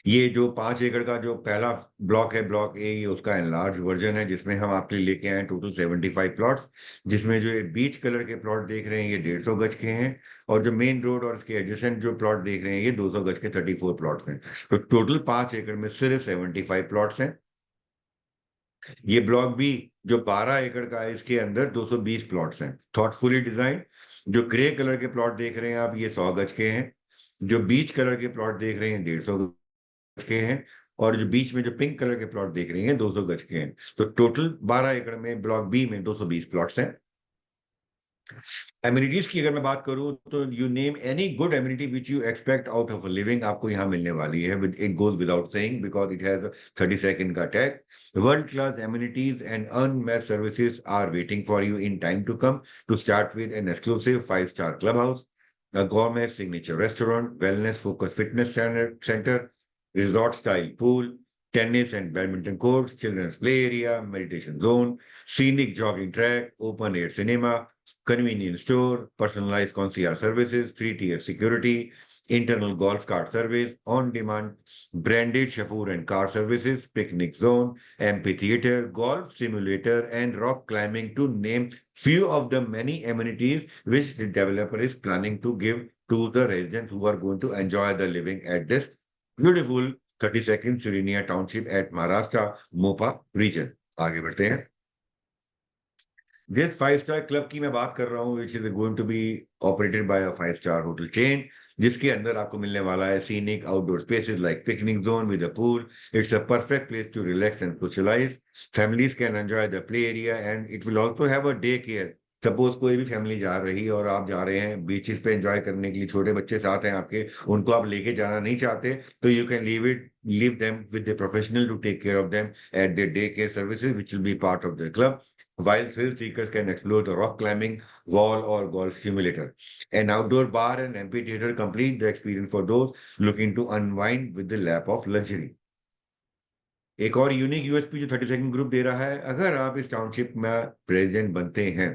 ये जो 5 एकड़ का जो पहला ब्लॉक है, ब्लॉक ए, ये उसका एनलार्ज वर्जन है, जिसमें हम आपके लिए लेके आए हैं टोटल 75 प्लॉट्स, जिसमें जो ये बीच कलर के प्लॉट देख रहे हैं ये 150 गज के हैं, और जो मेन रोड और इसके एडजेसेंट जो प्लॉट देख रहे हैं ये 200 गज के 34 प्लॉट्स हैं। तो टोटल 5 एकड़ में सिर्फ 75 प्लॉट्स हैं। ये ब्लॉक भी जो 12 एकड़ का है, इसके अंदर 220 प्लॉट्स हैं, थॉटफुली डिजाइन। जो ग्रे कलर के प्लॉट देख रहे हैं आप, ये 100 गज के हैं। जो बीच कलर के प्लॉट देख रहे हैं 150 गज के हैं, और जो बीच में जो पिंक कलर के प्लॉट देख रहे हैं 200 गज के हैं। तो टोटल 12 एकड़ में ब्लॉक बी में 220 प्लॉट्स हैं। एमिनिटीज की अगर मैं बात करूं, तो you name any good amenity which you expect out of a living, आपको यहाँ मिलने वाली है। With it goes without saying because it has 30 second का tag. World class amenities and unmatched services are waiting for you in time to come, to start with an exclusive 5-star club house, a gourmet signature restaurant, wellness focused fitness center, resort style pool, tennis and badminton courts, children's play area, meditation zone, scenic jogging track, open air cinema, convenience store, personalized concierge services, 3-tier security, internal golf cart service, on demand branded chauffeur and car services, picnic zone, amphitheater, golf simulator, and rock climbing, to name few of the many amenities which the developer is planning to give to the residents who are going to enjoy the living at this beautiful 32nd Serenia Township at Maharashtra, Mopa region. आगे बढ़ते हैं। जिस 5-star club की मैं बात कर रहा हूँ, which is going to be operated by a 5-star hotel chain, जिसके अंदर आपको मिलने वाला है scenic outdoor spaces like picnic zone with a pool. It's a perfect place to relax and socialise. Families can enjoy the play area and it will also have a day care. Suppose कोई भी family जा रही है और आप जा रहे हैं बीचेस पे एंजॉय करने के लिए, छोटे बच्चे साथ हैं आपके, उनको आप लेके जाना नहीं चाहते, तो you can leave them with the professional to take care of them at the day care services which will be part of the club, while thrill seekers can explore the rock climbing, wall, or golf simulator. An outdoor bar and amphitheater complete the experience for those looking to unwind with the lap of luxury. एक और unique USP जो 32nd group दे रहा है, अगर आप इस township में president बनते हैं,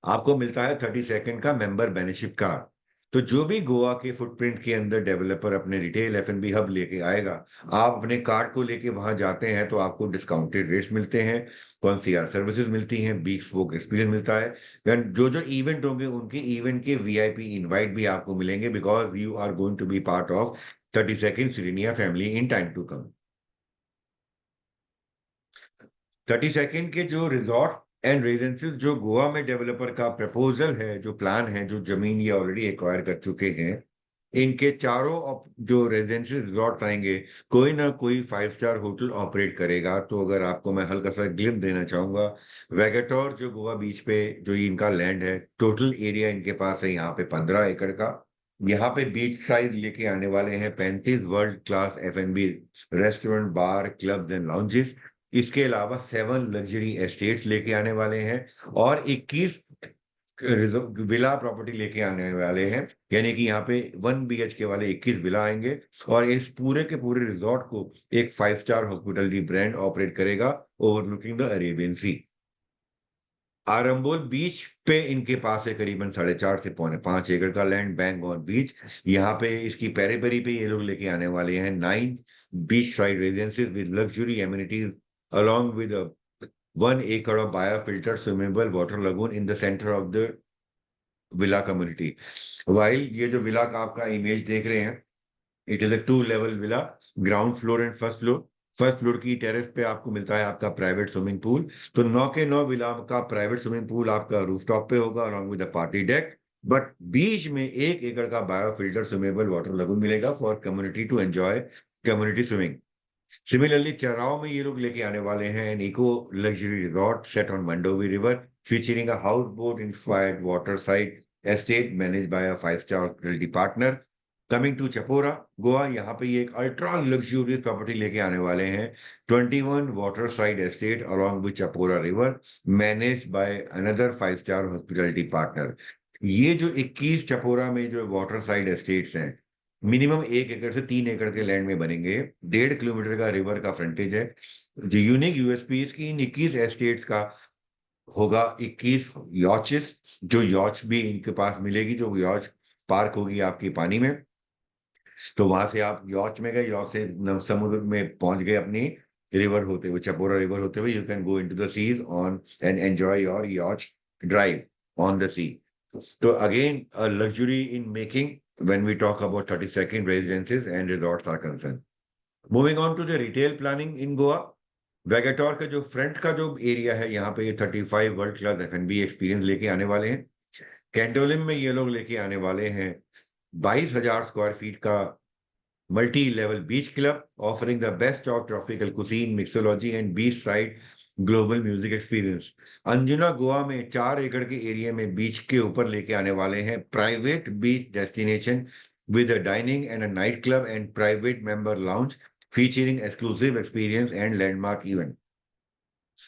आपको मिलता है 32nd का मेंबर बेनिफिट कार्ड। तो जो भी गोवा के फुटप्रिंट के अंदर डेवलपर अपने रिटेल एफएनबी हब लेके आएगा, आप अपने कार्ड को लेके वहां जाते हैं तो आपको डिस्काउंटेड रेट्स मिलते हैं, कॉन्सियर सर्विसेज मिलती हैं, बीच स्पोक एक्सपीरियंस मिलता है। देन जो जो इवेंट होंगे उनके इवेंट के वीआईपी इनवाइट भी आपको मिलेंगे, because you are going to be part of 32nd Sirenia family in time to come. 32nd के जो रिजॉर्ट एंड रेजिडेंसेस जो गोवा में डेवलपर का प्रपोजल है, जो प्लान है, जो जमीन ये ऑलरेडी एक्वायर कर चुके हैं, इनके चारों जो रेजिडेंशियल रिजॉर्ट आएंगे, कोई ना कोई 5-star होटल ऑपरेट करेगा। तो अगर आपको मैं हल्का सा ग्लिम्स देना चाहूंगा, वेगेटोर जो गोवा बीच पे जो इनका लैंड है, टोटल एरिया इनके पास है यहाँ पे 15 एकड़ का। यहाँ पे बीच साइड लेके आने वाले हैं 35 world class एफएनबी restaurant, bar, clubs and lounges. इसके अलावा 7 लग्जरी एस्टेट्स लेके आने वाले हैं, और 21 विला प्रॉपर्टी लेके आने वाले हैं। यानी कि यहाँ पे 1 BHK वाले 21 विला आएंगे, और इस पूरे के पूरे रिजॉर्ट को एक 5-star हॉस्पिटलिटी ब्रांड ऑपरेट करेगा, ओवरलुकिंग द अरेबियन सी। आरंबोल बीच पे इनके पास है करीबन 4.5 से 5.25 एकड़ का लैंड, बैंक ऑन बीच। यहाँ पे इसकी पेरी पेरी पे ये लोग लेके आने वाले हैं 9 beach side residences with luxury amenities, along with a 1 acre of biofiltered swimmable water lagoon in the center of the villa community. While ये जो विला का आपका इमेज देख रहे हैं, it is a 2 level villa, ground floor and first floor. First floor की terrace पे आपको मिलता है आपका प्राइवेट स्विमिंग पूल। तो 9 के 9 विला का प्राइवेट स्विमिंग पूल आपका रूफटॉप पे होगा, along with a party deck. But बीच में 1 एकड़ का बायोफिल्टर स्विमेबल वाटर लगून मिलेगा for community to enjoy community swimming. Similarly Chorao में ये लोग लेके आने वाले हैं an eco luxury resort set on Mandovi river, featuring a house boat inspired water side estate manage by a 5-star hospitality partner. Coming to Chapora Goa, यहाँ पे ये एक अल्ट्रा लग्जूरियस प्रॉपर्टी लेके आने वाले हैं, 21 water side estate along with Chapora river, manage by another 5-star hospitality partner. ये जो 21 चपोरा में जो वाटर साइड एस्टेट्स हैं, मिनिमम 1 एकड़ से 3 एकड़ के लैंड में बनेंगे। 1.5 किलोमीटर का रिवर का फ्रंटेज है। जो यूनिक यूएसपी इसकी इन 21 एस्टेट्स का होगा 21 यॉचेस, जो यॉच भी इनके पास मिलेगी, जो यॉच पार्क होगी आपकी पानी में। तो वहां से आप यॉच में गए, यॉच से समुद्र में पहुंच गए अपनी रिवर होते हुए, चपोरा रिवर होते हुए, you can go into the seas on and enjoy your yacht drive on the sea. So again, a luxury in making when we talk about 32nd residences and resorts are concerned. Moving on to the retail planning in Goa, Vagator का जो front का जो area है, यहाँ पे ये 35 world class F&B experience लेके आने वाले हैं. कैंटोलिम में ये लोग लेके आने वाले हैं 22,000 स्क्वायर फीट का multi-level beach club offering the best of tropical cuisine, mixology and beachside global music experience. Anjuna Goa में 4 एकड़ के एरिया में बीच के ऊपर लेके आने वाले हैं private beach destination with a dining and a night club and private member lounge featuring exclusive experience and landmark event.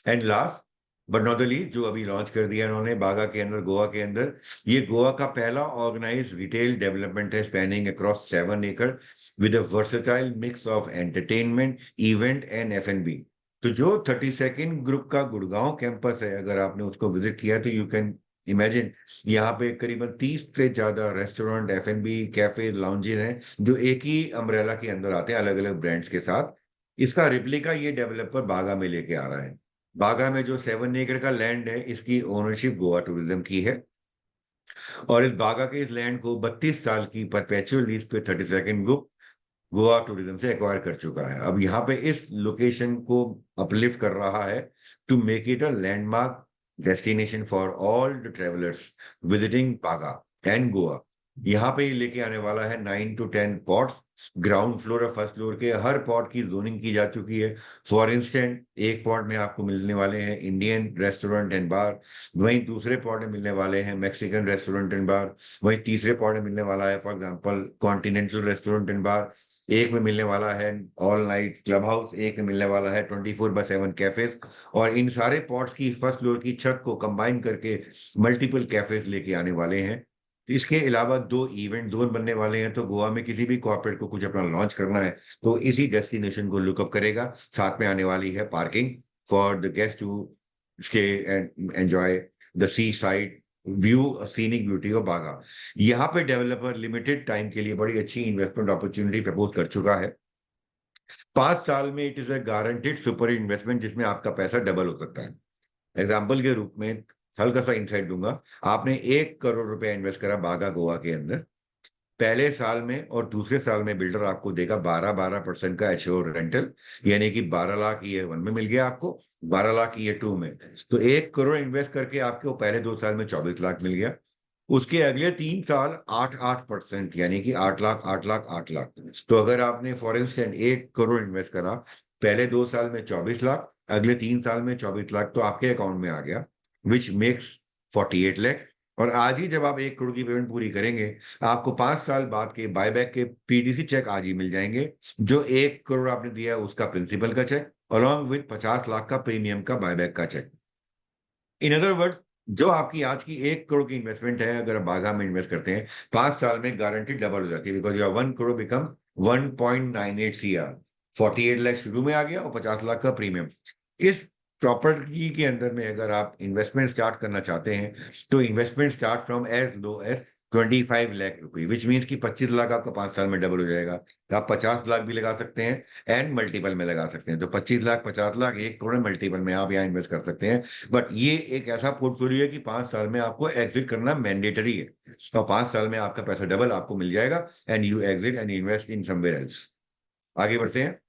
And last but not the least, जो अभी लॉन्च कर दिया इन्होंने बागा के अंदर, गोवा के अंदर, ये गोवा का पहला ऑर्गेनाइज रिटेल डेवलपमेंट है स्पैनिंग अक्रॉस 7 एकड़ with a versatile mix of entertainment, event and F&B. तो जो 32nd ग्रुप का गुड़गांव कैंपस है, अगर आपने उसको विजिट किया तो यू कैन इमेजिन, यहाँ पे करीबन 30 से ज्यादा रेस्टोरेंट, F&B, कैफे, लाउंजेस हैं जो एक ही अम्ब्रेला के अंदर आते हैं अलग अलग ब्रांड्स के साथ. इसका रिप्लिका ये डेवलपर बागा में लेके आ रहा है. बागा में जो 7 एकड़ का लैंड है, इसकी ओनरशिप गोवा टूरिज्म की है और इस बागा के इस लैंड को 32 साल की परपेचुअल लीज पे 32nd ग्रुप गोवा टूरिज्म से एक्वायर कर चुका है. अब यहाँ पे इस लोकेशन को अपलिफ्ट कर रहा है to make it a landmark destination for all the travellers visiting Baga and Goa. यहाँ पे लेके आने वाला है 9 to 10 पॉट्स. ग्राउंड फ्लोर और फर्स्ट फ्लोर के हर पॉट की जोनिंग की जा चुकी है. फॉर इंस्टेंट, एक पॉट में आपको मिलने वाले हैं इंडियन रेस्टोरेंट एंड बार, वहीं दूसरे पॉट में मिलने वाले हैं मैक्सिकन रेस्टोरेंट एंड बार, वहीं तीसरे पॉट में मिलने वाला है for example continental restaurant and bar, एक में मिलने वाला है ऑल नाइट क्लब हाउस, एक में मिलने वाला है 24/7 कैफेज. और इन सारे पॉट्स की फर्स्ट फ्लोर की छत को कंबाइन करके मल्टीपल कैफेज लेके आने वाले हैं. इसके अलावा 2 इवेंट जोन बनने वाले हैं. तो गोवा में किसी भी कॉर्पोरेट को कुछ अपना लॉन्च करना है तो इसी डेस्टिनेशन को लुकअप करेगा. साथ में आने वाली है parking for the guest to stay and enjoy the seaside view, scenic beauty of Baga. यहाँ पे डेवलपर लिमिटेड टाइम के लिए बड़ी अच्छी इन्वेस्टमेंट अपॉर्चुनिटी प्रपोज कर चुका है. 5 साल में it is a guaranteed super investment जिसमें आपका पैसा डबल हो सकता है. एग्जाम्पल के रूप में हल्का सा इंसाइट दूंगा. आपने 1 करोड़ रुपया इन्वेस्ट करा बागा गोवा के अंदर. पहले साल में और दूसरे साल में बिल्डर आपको देगा 12% का एश्योर रेंटल, यानी कि 12 लाख ईयर 1 में मिल गया आपको, 12 लाख ईयर 2 में. तो 1 करोड़ इन्वेस्ट करके आपको पहले 2 साल में 24 लाख मिल गया. उसके अगले 3 साल 8% यानी कि 8 लाख 8 लाख 8 लाख. तो अगर आपने फॉर इंस्टेंट 1 करोड़ इन्वेस्ट करा, पहले 2 साल में 24 लाख, अगले 3 साल में 24 लाख, तो आपके अकाउंट में आ गया विच मेक्स 48 लाख. और आज ही जब आप 1 करोड़ की पेमेंट पूरी करेंगे, आपको 5 साल बाद के बायबैक के PDC चेक आज ही मिल जाएंगे. जो 1 करोड़ आपने दिया है उसका प्रिंसिपल का चेक अलॉन्ग विद 50 लाख का प्रीमियम का बायबैक का चेक. इन अदर वर्ड, जो आपकी आज की 1 करोड़ की इन्वेस्टमेंट है, अगर आप बागा में इन्वेस्ट करते हैं 5 साल में गारंटी डबल हो जाती है. Because your 1 crore become 1.98 CR. 48 lakh शुरू में आ गया और 50 लाख का प्रीमियम. इस प्रॉपर्टी के अंदर में अगर आप इन्वेस्टमेंट स्टार्ट करना चाहते हैं तो investment start from as low as 25 lakh रुपए, विच मीन्स कि 25 लाख आपका 5 साल में डबल हो जाएगा. तो आप 50 लाख भी लगा सकते हैं एंड मल्टीपल में लगा सकते हैं. तो 25 लाख, 50 लाख, 1 करोड़ मल्टीपल में आप यहाँ इन्वेस्ट कर सकते हैं. बट ये एक ऐसा पोर्टफोलियो है कि 5 साल में आपको एग्जिट करना मैंडेटरी है. और 5 साल में आपका पैसा डबल आपको मिल जाएगा and you exit and invest in somewhere else. आगे बढ़ते हैं.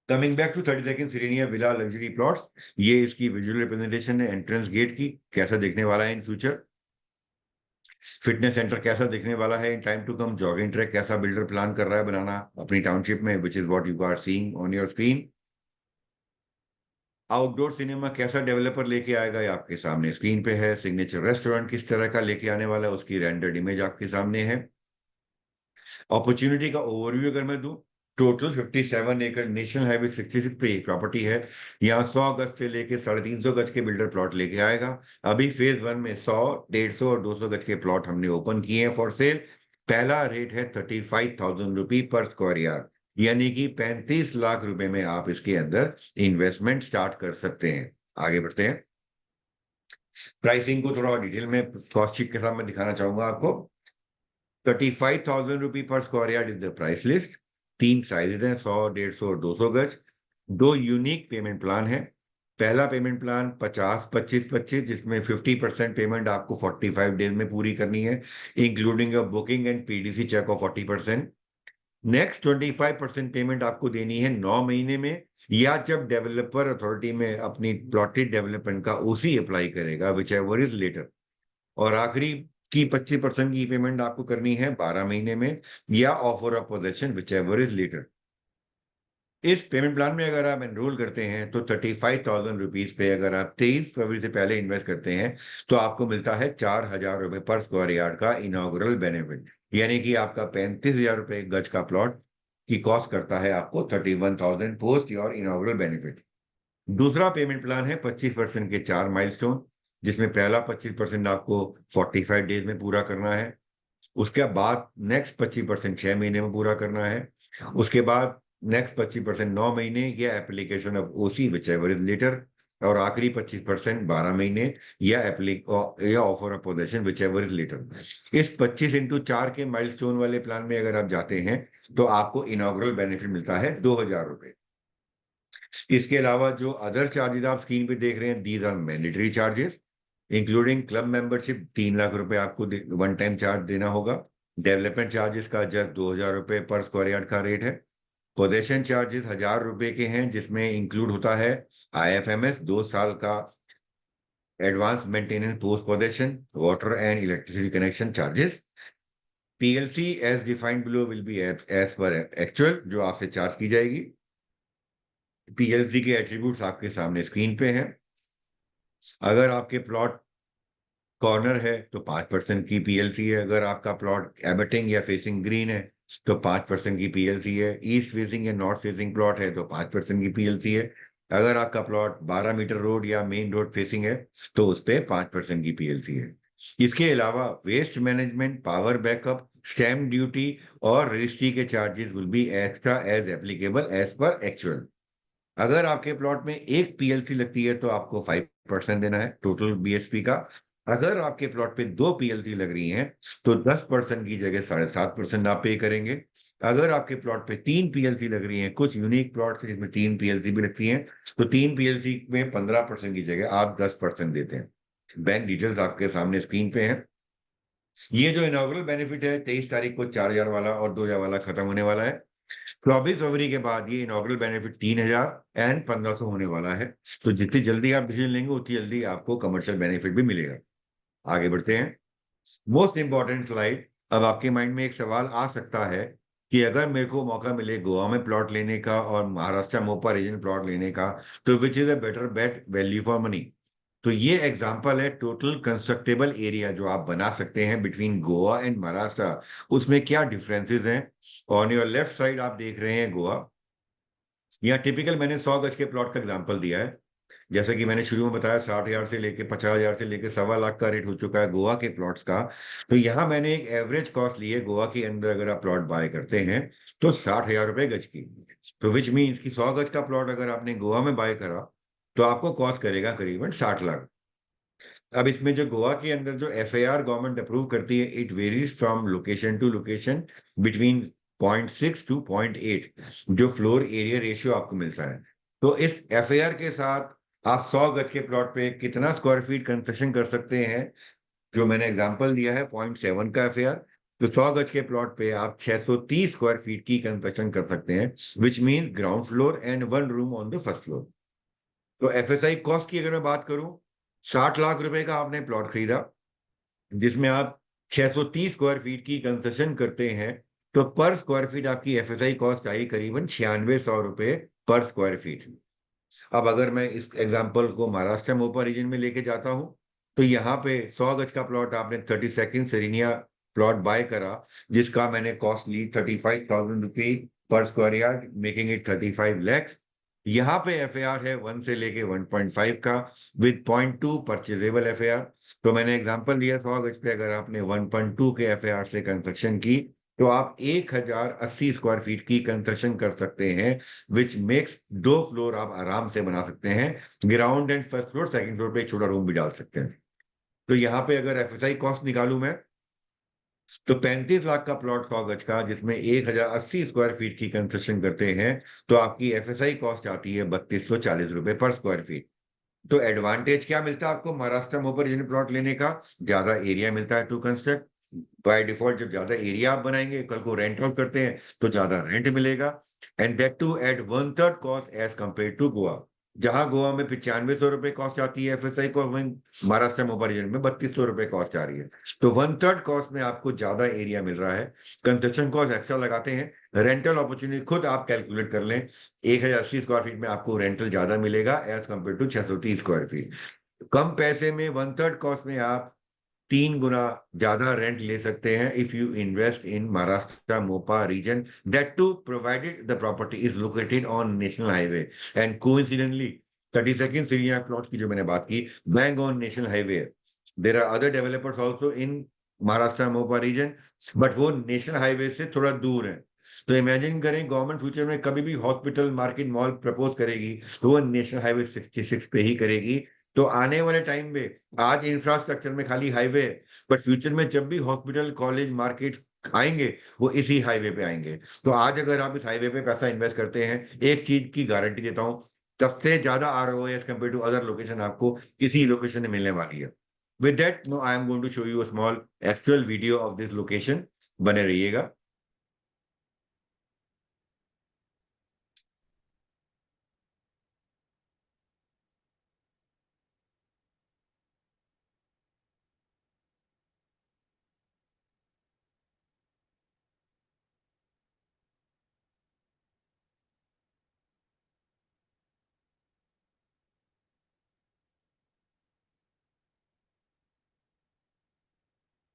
Coming back to 32nd Sirenia villa luxury plots, ये इसकी विजुअल रिप्रेजेंटेशन है एंट्रेंस गेट की, कैसा दिखने वाला है इन फ्यूचर. फिटनेस सेंटर कैसा दिखने वाला है in time to come. Jogging track कैसा बिल्डर प्लान कर रहा है बनाना अपनी टाउनशिप में, which is what you are seeing on your screen. Outdoor cinema कैसा डेवलपर लेके आएगा ये आपके सामने स्क्रीन पे है. सिग्नेचर रेस्टोरेंट किस तरह का लेके आने वाला है उसकी रेंडर्ड इमेज आपके सामने है. अपॉर्चुनिटी का ओवरव्यू अगर मैं दूं, टोटल 57 एकड़ नेशनल हाईवे 66 पे प्रॉपर्टी है. यहाँ 100 गज से लेके 350 गज के बिल्डर प्लॉट लेके आएगा. अभी फेज 1 में 100, 150 और 200 गज के प्लॉट हमने ओपन किए हैं फॉर सेल. पहला रेट है 35,000 रुपी पर स्क्वायर यार्ड, यानी कि 35 लाख रुपए में आप इसके अंदर इन्वेस्टमेंट स्टार्ट कर सकते हैं. आगे बढ़ते हैं. प्राइसिंग को थोड़ा डिटेल में कॉस्ट शीट के साथ मैं दिखाना चाहूंगा आपको. 35,000 रुपी पर square yard is the price list. 3 sizes हैं, 100, 150 और 200 गज। 2 यूनिक पेमेंट प्लान है। पहला पेमेंट प्लान 50-25-25, जिसमें 50% पेमेंट आपको 45 डेज में पूरी करनी है, including a booking and PDC cheque of 40%। Next 25% payment आपको देनी है 9 महीने में, या जब डेवलपर अथॉरिटी में अपनी प्लॉटेड डेवलपमेंट का ओसी अप्लाई करेगा, विच एवर इज लेटर। और आखिरी की 25% की पेमेंट आपको करनी है 12 महीने में, या offer of possession, whichever is later. इस पेमेंट प्लान में अगर आप एनरोल करते हैं तो 35,000 रुपीज पे अगर आप 23 फरवरी से पहले इन्वेस्ट करते हैं तो आपको मिलता है 4,000 रुपए पर स्क्वायर यार्ड का इनॉग्रल बेनिफिट। यानी कि आपका 35,000 रुपए गज का प्लॉट की कॉस्ट करता है आपको 31,000 पोस्ट योर इनॉग्रल बेनिफिट। दूसरा पेमेंट प्लान है 25% के 4 माइलस्टोन, जिसमें पहला 25% आपको 45 डेज में पूरा करना है। उसके बाद नेक्स्ट 25% 6 महीने में पूरा करना है। उसके बाद नेक्स्ट 25% 9 महीने या application of OC, whichever is later. और आखिरी 25% 12 महीने या या offer of possession, whichever is later. इस 25x4 के माइलस्टोन वाले प्लान में अगर आप जाते हैं तो आपको इनॉग्रल बेनिफिट मिलता है 2,000 रुपए। इसके अलावा जो अदर चार्जेस आप स्क्रीन पे देख रहे हैं, these are mandatory charges, including club membership 3 lakh रुपए आपको वन टाइम चार्ज देना होगा। डेवलपमेंट चार्जेस का जस्ट 2,000 रुपए पर स्क्वायर यार्ड का रेट है। पोजेशन चार्जेस 1,000 रुपए के हैं, जिसमें इंक्लूड होता है IFMS 2 साल का advance maintenance post possession, water and electricity connection charges. PLC as defined below will be as per actual, जो आपसे चार्ज की जाएगी। PLC के एट्रीब्यूट्स आपके सामने स्क्रीन पे हैं। अगर आपके प्लॉट कॉर्नर है तो 5% की PLC है। अगर आपका प्लॉट एबटिंग या फेसिंग ग्रीन है तो 5% की PLC है। ईस्ट फेसिंग या नॉर्थ फेसिंग प्लॉट है तो 5% की PLC है। अगर आपका प्लॉट 12 मीटर रोड या मेन रोड फेसिंग है तो उस पर 5% की PLC है। इसके अलावा waste management, power backup, stamp duty और रजिस्ट्री के charges will be extra as applicable as per actual. अगर आपके प्लॉट में एक PLC लगती है तो आपको 5% देना है टोटल BSP का। अगर आपके प्लॉट पे 2 PLC लग रही हैं तो 10% की जगह 7.5% आप पे करेंगे। अगर आपके प्लॉट पे 3 PLC लग रही हैं, कुछ यूनिक प्लॉट है जिसमें 3 PLC भी लगती हैं, तो 3 PLC में 15% की जगह आप 10% देते हैं। बैंक डिटेल्स आपके सामने स्क्रीन पे है। ये जो इनॉग्रल बेनिफिट है 23 तारीख को 4,000 वाला और 2,000 वाला खत्म होने वाला है। 24 फरवरी के बाद ये इनॉग्रल बेनिफिट 3,000 एंड 1,500 होने वाला है। तो जितनी जल्दी आप डिसीजन लेंगे उतनी जल्दी आपको कमर्शियल बेनिफिट भी मिलेगा। आगे बढ़ते हैं। Most important slide. अब आपके माइंड में एक सवाल आ सकता है कि अगर मेरे को मौका मिले गोवा में प्लॉट लेने का और महाराष्ट्र मोपा रीजन प्लॉट लेने का, तो which is a better bet value for money. तो ये एग्जांपल है टोटल कंस्ट्रक्टेबल एरिया जो आप बना सकते हैं बिटवीन गोवा एंड महाराष्ट्र, उसमें क्या डिफरेंसेस हैं। ऑन योर लेफ्ट साइड आप देख रहे हैं गोवा। यहाँ टिपिकल मैंने 100 गज के प्लॉट का एग्जांपल दिया है। जैसे कि मैंने शुरू में बताया 60,000 से लेके 50,000 से लेके 1.25 लाख का रेट हो चुका है गोवा के प्लॉट्स का। तो यहाँ मैंने एक एवरेज कॉस्ट ली है गोवा के अंदर अगर आप प्लॉट बाय करते हैं तो 60,000 रुपए गज की। तो विच मीन्स कि 100 गज का प्लॉट अगर आपने गोवा में बाय करा तो आपको कॉस्ट करेगा करीबन 60 लाख। अब इसमें जो गोवा के अंदर जो FAR गवर्नमेंट अप्रूव करती है, it varies from location to location between 0.6 to 0.8 जो फ्लोर एरिया रेशियो आपको मिलता है। तो इस FAR के साथ आप 100 गज के प्लॉट पे कितना स्क्वायर फीट कंस्ट्रक्शन कर सकते हैं, जो मैंने एग्जांपल दिया है 0.7 का FAR। तो 100 गज के प्लॉट पे आप 630 स्क्वायर फीट की कंस्ट्रक्शन कर सकते हैं, which mean ground floor and 1 room on the first floor. तो FSI कॉस्ट की अगर मैं बात करूं, 60 लाख रुपए का आपने प्लॉट खरीदा जिसमें आप 630 स्क्वायर फीट की कंसेशन करते हैं, तो पर स्क्वायर फीट आपकी FSI कॉस्ट आई करीबन 9600 रुपए पर स्क्वायर फीट। अब अगर मैं इस एग्जांपल को महाराष्ट्र मोपा रीजन में लेके जाता हूं, तो यहाँ पे 100 गज का प्लॉट आपने 32 सेरिनिया प्लॉट बाय करा, जिसका मैंने कॉस्ट ली 35,000 रुपी पर square yard, making it 35 lakhs. यहाँ पे FAR है 1 से लेके 1.5 का विद 0.2 परचेजेबल FAR। तो मैंने एग्जांपल लिया 100 गज पे अगर आपने 1.2 के FAR से कंस्ट्रक्शन की तो आप 1,080 स्क्वायर फीट की कंस्ट्रक्शन कर सकते हैं, विच मेक्स 2 फ्लोर आप आराम से बना सकते हैं। Ground and first floor, second floor पे एक छोटा रूम भी डाल सकते हैं। तो यहाँ पे अगर FSI कॉस्ट निकालू मैं तो 35 लाख का प्लॉट 100 गज का, जिसमें 1080 स्क्वायर फीट की कंस्ट्रक्शन करते हैं, तो आपकी एफएसआई कॉस्ट आती है 3240 रुपए पर स्क्वायर फीट। तो एडवांटेज क्या मिलता है आपको महाराष्ट्र में ऊपर प्लॉट लेने का? ज्यादा एरिया मिलता है टू कंस्ट्रक्ट। बाय डिफॉल्ट जब ज्यादा एरिया आप बनाएंगे, कल को रेंट आउट करते हैं तो ज्यादा रेंट मिलेगा। And that too at 1/3 cost as compare to Goa. जहां गोवा में 9500 रुपए कॉस्ट आती है एफएसआई को, वहीं महाराष्ट्र में ऊपर में 3200 रुपए कॉस्ट आ रही है। तो 1/3 कॉस्ट में आपको ज्यादा एरिया मिल रहा है। कंस्ट्रक्शन कॉस्ट एक्स्ट्रा लगाते हैं, रेंटल अपॉर्चुनिटी खुद आप कैलकुलेट कर लें। 1080 स्क्वायर फीट में आपको रेंटल ज्यादा मिलेगा as compare to 630 square feet. कम पैसे में 1/3 कॉस्ट में आप 3 गुना ज्यादा रेंट ले सकते हैं if you invest in Maharashtra Mopa region, that too provided the property is located on national highway. And coincidentally 32nd सीरिया प्लॉट की जो मैंने बात की, bang on national highway. There are other developers also in Maharashtra Mopa region, but वो national highway से थोड़ा दूर है। तो इमेजिन करें गवर्नमेंट फ्यूचर में कभी भी हॉस्पिटल मार्केट मॉल प्रपोज करेगी, तो वो नेशनल हाईवे 66 पे ही करेगी। तो आने वाले टाइम में, आज इंफ्रास्ट्रक्चर में खाली हाईवे है, बट फ्यूचर में जब भी हॉस्पिटल कॉलेज मार्केट आएंगे, वो इसी हाईवे पे आएंगे। तो आज अगर आप इस हाईवे पे पैसा इन्वेस्ट करते हैं, एक चीज की गारंटी देता हूं, सबसे ज्यादा ROI as compare to other location आपको इसी लोकेशन में मिलने वाली है। With that now I am going to show you a small actual video of this location. बने रहिएगा।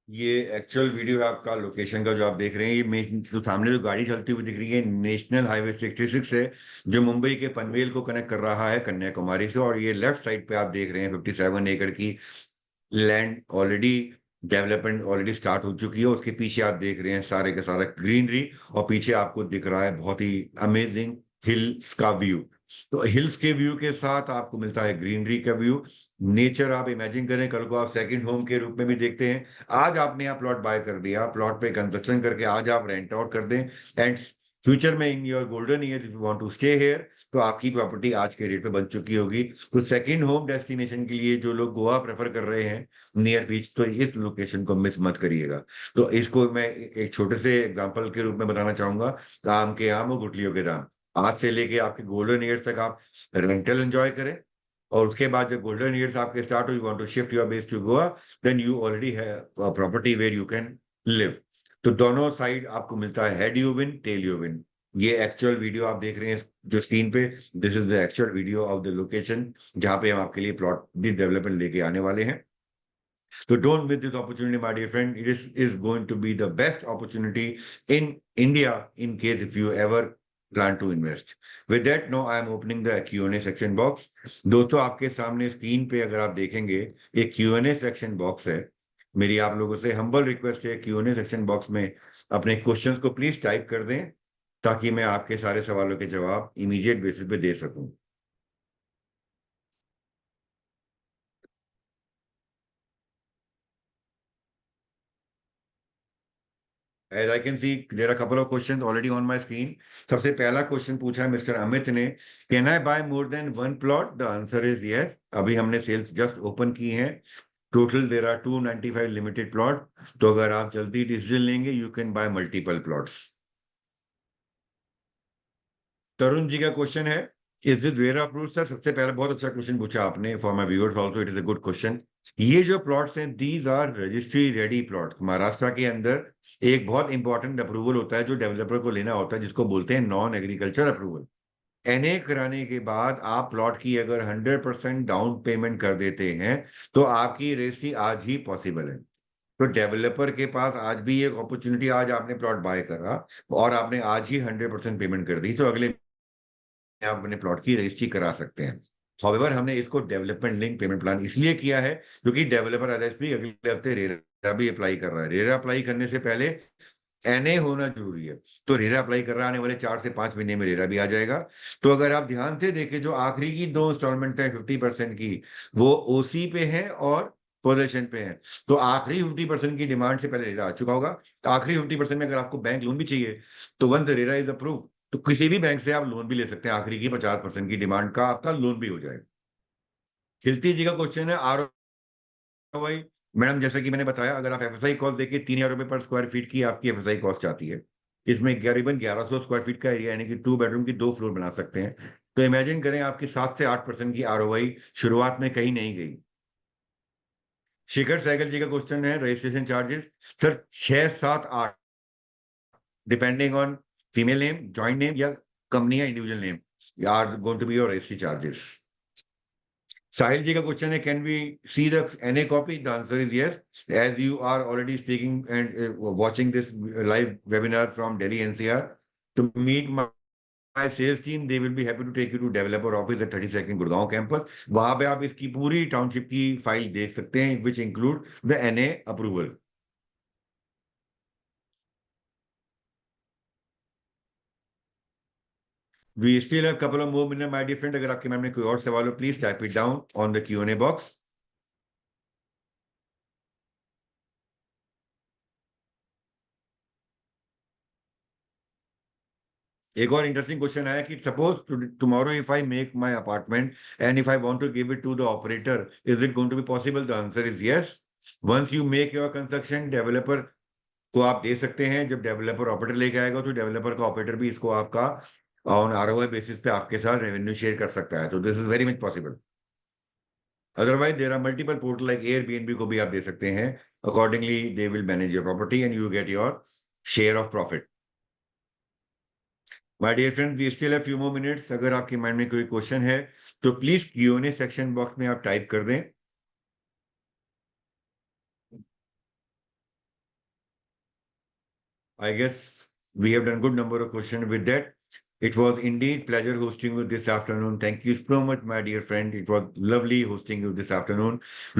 ये एक्चुअल वीडियो है आपका लोकेशन का जो आप देख रहे हैं। जो सामने जो गाड़ी चलती हुई दिख रही है, नेशनल हाईवे 66 है, जो मुंबई के पनवेल को कनेक्ट कर रहा है कन्याकुमारी से। और ये लेफ्ट साइड पे आप देख रहे हैं 57 एकड़ की land already, development already start हो चुकी है। उसके पीछे आप देख रहे हैं सारे का सारा ग्रीनरी, और पीछे आपको दिख रहा है बहुत ही अमेजिंग हिल्स का व्यू। तो हिल्स के व्यू के साथ आपको मिलता है ग्रीनरी का व्यू। नेचर आप इमेजिन करें, कल को आप सेकंड होम के रूप में भी देखते हैं। आज आपने यहाँ प्लॉट बाय कर दिया, प्लॉट पे कंस्ट्रक्शन करके आज आप रेंट आउट कर दें, एंड फ्यूचर में in your golden year if you want to stay here, तो आपकी प्रॉपर्टी आज के रेट पे बन चुकी होगी। तो सेकंड होम डेस्टिनेशन के लिए जो लोग गोवा प्रेफर कर रहे हैं नियर बीच, तो इस लोकेशन को मिस मत करिएगा। तो इसको मैं एक छोटे से एग्जांपल के रूप में बताना चाहूंगा। आम के आम और गुठलियों के दाम। आज से लेके आपके गोल्डन ईयर्स तक आप रेंटल एंजॉय करें, और उसके बाद जब गोल्डन ईयर्स आपके स्टार्ट हो, you want to shift your base to Goa, then you already have property where you can live. तो दोनों साइड आपको मिलता है, head you win tail you win. ये एक्चुअल वीडियो आप देख रहे हैं जो स्क्रीन पे, this is the actual video of the location जहां पे हम आपके लिए प्लॉट डेवलपमेंट लेके आने वाले हैं। So don't miss this opportunity, my dear friend. Is going to be the best opportunity in India in case if you ever plan to invest. With that, now I am opening the Q&A section box. दोस्तों आपके सामने screen पे अगर आप देखेंगे, एक Q&A section box है। मेरी आप लोगों से हम्बल रिक्वेस्ट है, Q&A सेक्शन बॉक्स में अपने क्वेश्चंस को प्लीज टाइप कर दें, ताकि मैं आपके सारे सवालों के जवाब इमीडिएट बेसिस पे दे सकूं। As I can see, there are a couple of questions already on my screen. सबसे पहला क्वेश्चन पूछा है मिस्टर अमित ने, can I buy more than one plot? The answer is yes. अभी हमने सेल्स जस्ट ओपन की हैं। Total there are 295 limited plot. तो अगर आप जल्दी डिसीजन लेंगे, you can buy multiple plots. Tarun ji का क्वेश्चन है, is this RERA approved? Sir सबसे पहले बहुत अच्छा क्वेश्चन पूछा आपने। For my viewers also it is a good question. ये जो प्लॉट्स हैं, these are registry ready plot. Maharashtra के अंदर एक बहुत इंपॉर्टेंट अप्रूवल होता है जो डेवलपर को लेना होता है, जिसको बोलते हैं नॉन एग्रीकल्चर अप्रूवल। एनए कराने के बाद आप प्लॉट की अगर 100% डाउन पेमेंट कर देते हैं, तो आपकी रजिस्ट्री आज ही पॉसिबल है। तो डेवलपर के पास आज भी एक अपॉर्चुनिटी, आज आपने प्लॉट बाय करा और आपने आज ही 100% पेमेंट कर दी, तो अगले आप अपने प्लॉट की रजिस्ट्री करा सकते हैं। हाउएवर हमने इसको डेवलपमेंट लिंक पेमेंट प्लान इसलिए किया है क्योंकि डेवलपर एसएसपी अगले हफ्ते रेरा भी अप्लाई कर रहा है। रेरा अप्लाई करने से पहले एनए होना जरूरी है। तो रेरा अप्लाई कर रहा, आने वाले 4 से 5 महीने में रेरा भी आ जाएगा। तो अगर आप ध्यान से देखें, जो आखिरी की 2 इंस्टॉलमेंट है 50% की, वो ओसी पे है और पोजीशन पे है, तो आखिरी 50% की डिमांड से पहले रेरा आ चुका होगा। तो आखिरी 50% में अगर आपको बैंक लोन भी चाहिए, तो once the RERA is approve, तो किसी भी बैंक से आप लोन भी ले सकते हैं, आखिरी की 50% की डिमांड का आपका लोन भी हो जाएगा। खिलती जी का क्वेश्चन है आरओआई। मैडम जैसे कि मैंने बताया, अगर आप एफएसआई कॉस्ट देखिए, 3,000 रुपए पर स्क्वायर फीट की आपकी एफएसआई कॉस्ट आती है। इसमें करीबन 1100 स्क्वायर फीट का एरिया, यानी कि 2 बेडरूम की 2 फ्लोर बना सकते हैं। तो इमेजिन करें आपकी 7 से 8% की आरओआई शुरुआत में कहीं नहीं गई। शिखर सहगल जी का क्वेश्चन है registration charges. Sir 6, 7, 8 depending on female name, joint name, या कंपनी या individual name are going to be your registry charges. Sahil ji का क्वेश्चन है, can we see the NA copy? The answer is yes, as you are already speaking and watching this live webinar from Delhi NCR. To meet my sales team, they will be happy to take you to developer office at 32nd Gurgaon campus. वहां पे आप इसकी पूरी township की file देख सकते हैं, which include the NA approval. We still have a couple of more minutes, my dear friend. अगर आपके मन में कोई और सवाल हो, please type it down on the Q&A box. एक और इंटरेस्टिंग क्वेश्चन आया कि suppose tomorrow if I make my apartment and if I want to give it to the operator, is it going to be possible? The answer is yes. Once you make your construction, developer को आप दे सकते हैं। जब developer operator लेके आएगा, तो developer का ऑपरेटर भी इसको आपका ऑन आरओआई बेसिस पे आपके साथ रेवेन्यू शेयर कर सकता है। तो this is very much possible. Otherwise there are multiple portal like Airbnb को भी आप दे सकते हैं। Accordingly they will manage your property and you get your share of profit. My dear friend, we still have few more minutes. अगर आपके mind में कोई क्वेश्चन है, तो प्लीज क्यूएनए सेक्शन बॉक्स में आप टाइप कर दें। I guess we have done good number of questions with that. It was indeed pleasure hosting you this afternoon. Thank you so much, my dear friend. It was lovely hosting you this afternoon.